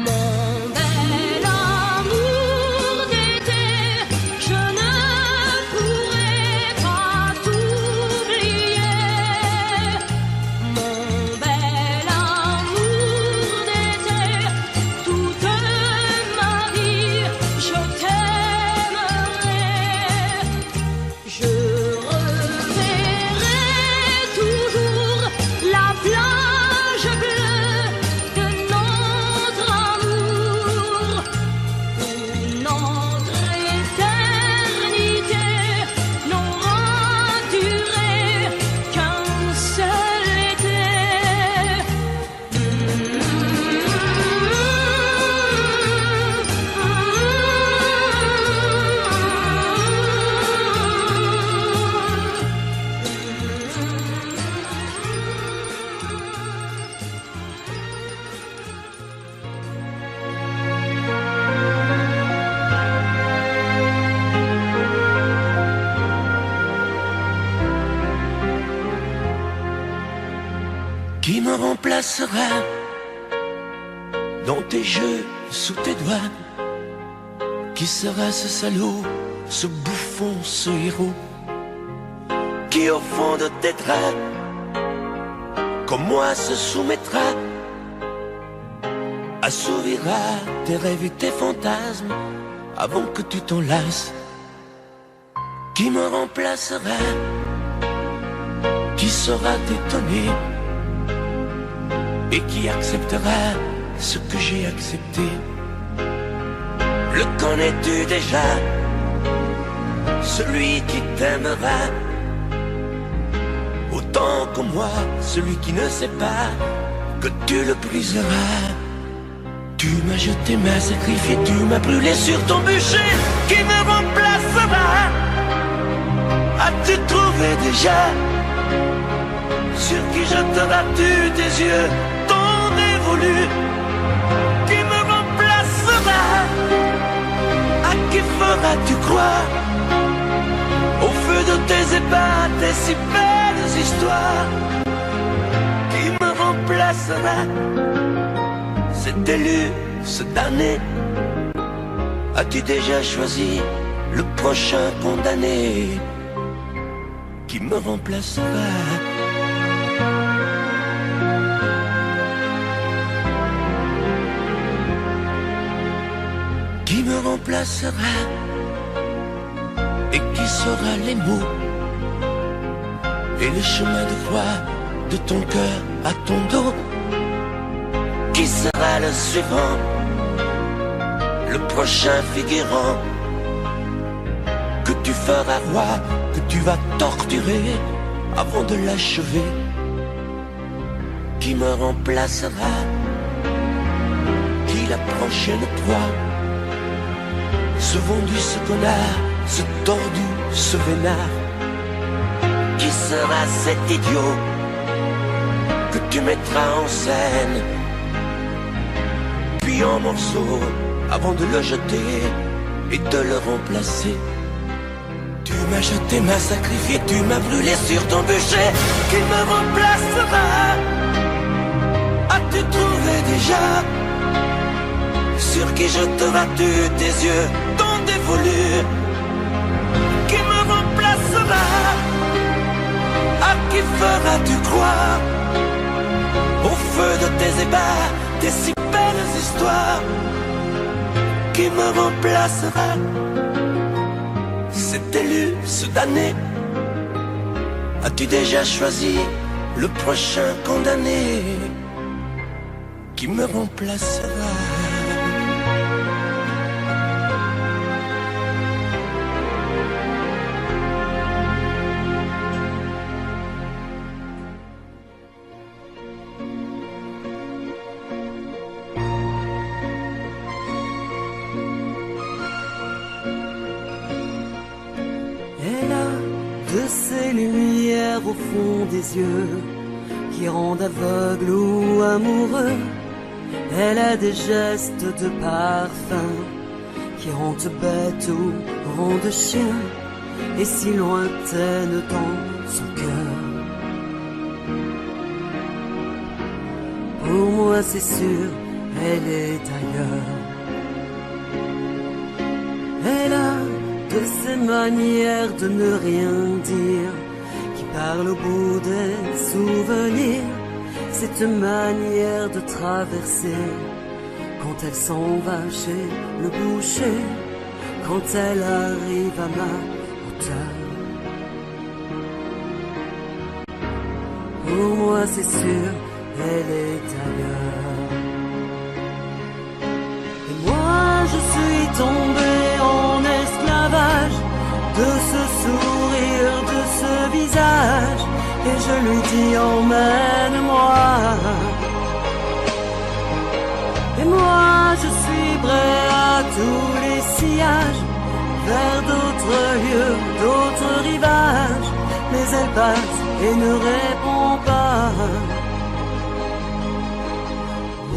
Mon bel amour d'été, je ne pourrai pas t'oublier. Mon bel amour d'été, toute ma vie, je t'aimerai. Je reverrai toujours la plage bleue de notre amour, où notre éternité n'aura duré qu'un seul été. Qui me remplacera dans tes jeux, sous tes doigts? Qui sera ce salaud, ce bouffon, ce héros? Qui au fond de tes draps, comme moi, se soumettra, assouvira tes rêves et tes fantasmes avant que tu t'en lasses? Qui me remplacera? Qui saura t'étonner et qui acceptera ce que j'ai accepté? Le connais-tu déjà? Celui qui t'aimera autant que moi, celui qui ne sait pas que tu le briseras. Tu m'as jeté, m'as sacrifié, tu m'as brûlé sur ton bûcher. Qui me remplacera? As-tu trouvé déjà sur qui jetteras-tu tes yeux, ton dévolu? Qui me remplacera? À qui feras-tu croire au feu de tes ébats, tes si belles histoires? Qui me remplacera? Cet élu, ce damné, as-tu déjà choisi le prochain condamné? Qui me remplacera? Qui me remplacera et qui saura les mots et le chemin de croix de ton cœur à ton dos? Qui sera le suivant, le prochain figurant que tu feras roi, que tu vas torturer avant de l'achever? Qui me remplacera? qui la prochaine proie? Ce vendu, ce connard, ce tordu, ce vénard. Qui sera cet idiot que tu mettras en scène, puis en morceaux avant de le jeter et de le remplacer? Tu m'as jeté, m'as sacrifié, tu m'as brûlé sur ton bûcher. Qui me remplacera? As-tu trouvé déjà sur qui jeteras-tu tes yeux tant dévolus? Qui me remplacera? À qui feras-tu croire au feu de tes ébats, tes si belles histoires? Qui me remplacera? Cet élu, ce damné, as-tu déjà choisi le prochain condamné? Qui me remplacera? Au fond des yeux qui rendent aveugle ou amoureux, elle a des gestes de parfum qui rendent bête ou rendent chien, et si lointaine dans son cœur. Pour moi c'est sûr, elle est ailleurs. Elle a de ces manières de ne rien dire, parle au bout des souvenirs, cette manière de traverser quand elle s'en va chez le boucher, quand elle arrive à ma hauteur. Pour moi c'est sûr, elle est ailleurs. Et moi je suis tombé en esclavage de ce sourire, de ce visage, et je lui dis emmène-moi. Et moi je suis prêt à tous les sillages, vers d'autres lieux, d'autres rivages, mais elle passe et ne répond pas.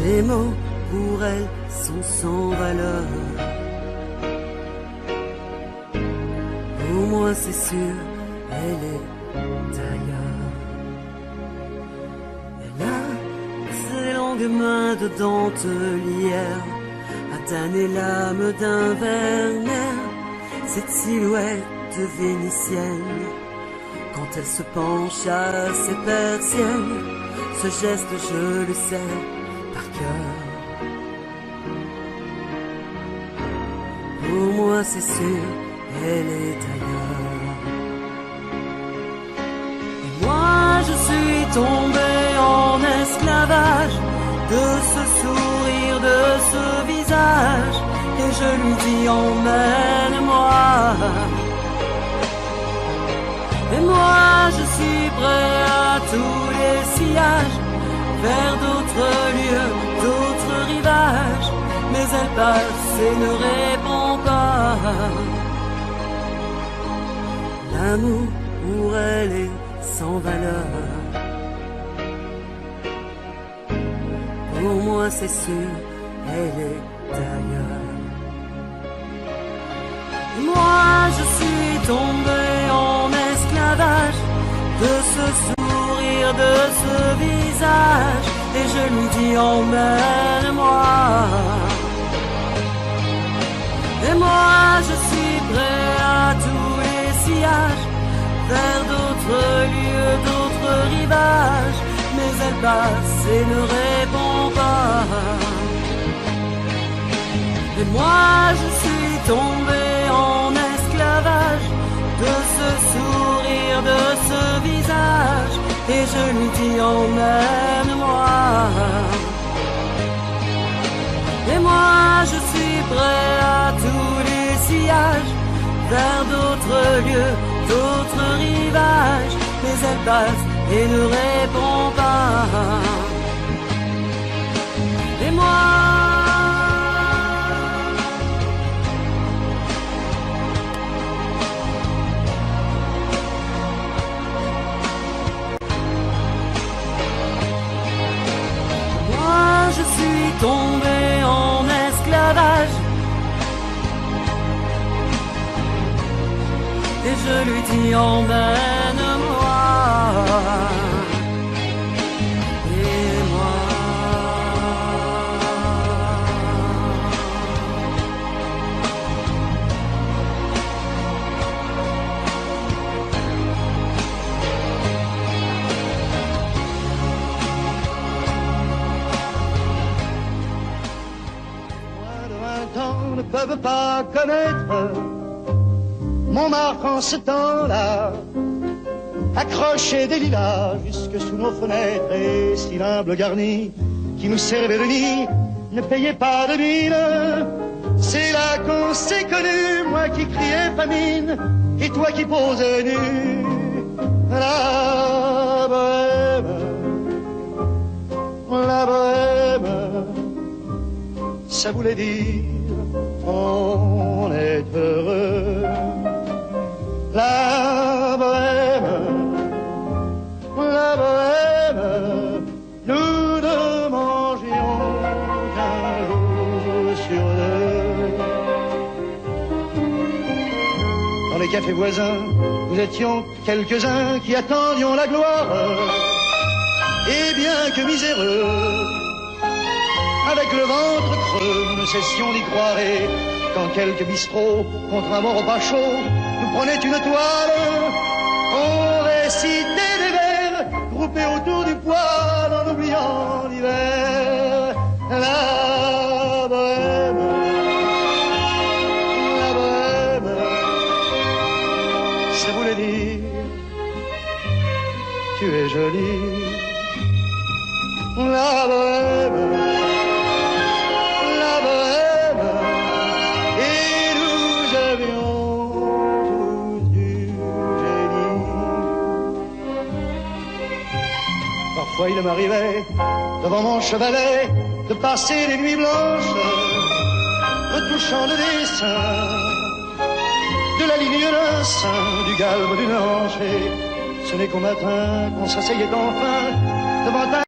Les mots pour elle sont sans valeur. Pour moi c'est sûr, elle est ailleurs. Elle a ses longues mains de dentelière à tanner l'âme d'un Werner, cette silhouette vénitienne quand elle se penche à ses persiennes, ce geste je le sais par cœur. Pour moi c'est sûr, elle est ailleurs. Et moi je suis tombé en esclavage de ce sourire, de ce visage, et je lui dis emmène-moi. Et moi je suis prêt à tous les sillages, vers d'autres lieux, d'autres rivages, mais elle passe et ne répond pas. L'amour pour elle est sans valeur. Pour moi c'est sûr, elle est ailleurs. Et moi je suis tombé en esclavage de ce sourire, de ce visage, et je lui dis emmène-moi. Et moi je suis prêt à tous les sillages, vers d'autres lieux, d'autres rivages, mais elle passe et ne répond pas. Et moi je suis tombé en esclavage de ce sourire, de ce visage, et je lui dis emmène-moi. Et moi je suis prêt à tous les sillages, vers d'autres lieux, d'autres rivages, mais elle passe et ne répond pas. Et moi et je lui dis emmène-moi. Et moi, ne peuvent pas connaître Montmartre en ce temps-là, accrochés des lilas jusque sous nos fenêtres, et si l'humble garni qui nous servait de nid ne payait pas de mine. C'est là qu'on s'est connus, moi qui criais famine et toi qui posais nu. La bohème, ça voulait dire on est heureux. La bohème, nous ne mangions qu'un jour sur deux. Dans les cafés voisins, nous étions quelques-uns qui attendions la gloire. Et bien que miséreux, avec le ventre creux, nous ne cessions d'y croire. Et quand quelques bistrots, contre un bon repas chaud, nous prenaient une toile, on récitait des vers, groupés autour du poêle, en oubliant l'hiver. La bohème, ça voulait dire tu es jolie. La bohème, et nous avions tous du génie. Parfois il m'arrivait, devant mon chevalet, de passer les nuits blanches, retouchant le dessin de la ligne d'un sein, du galbe d'une hanche. Et ce n'est qu'au matin qu'on s'asseyait enfin devant un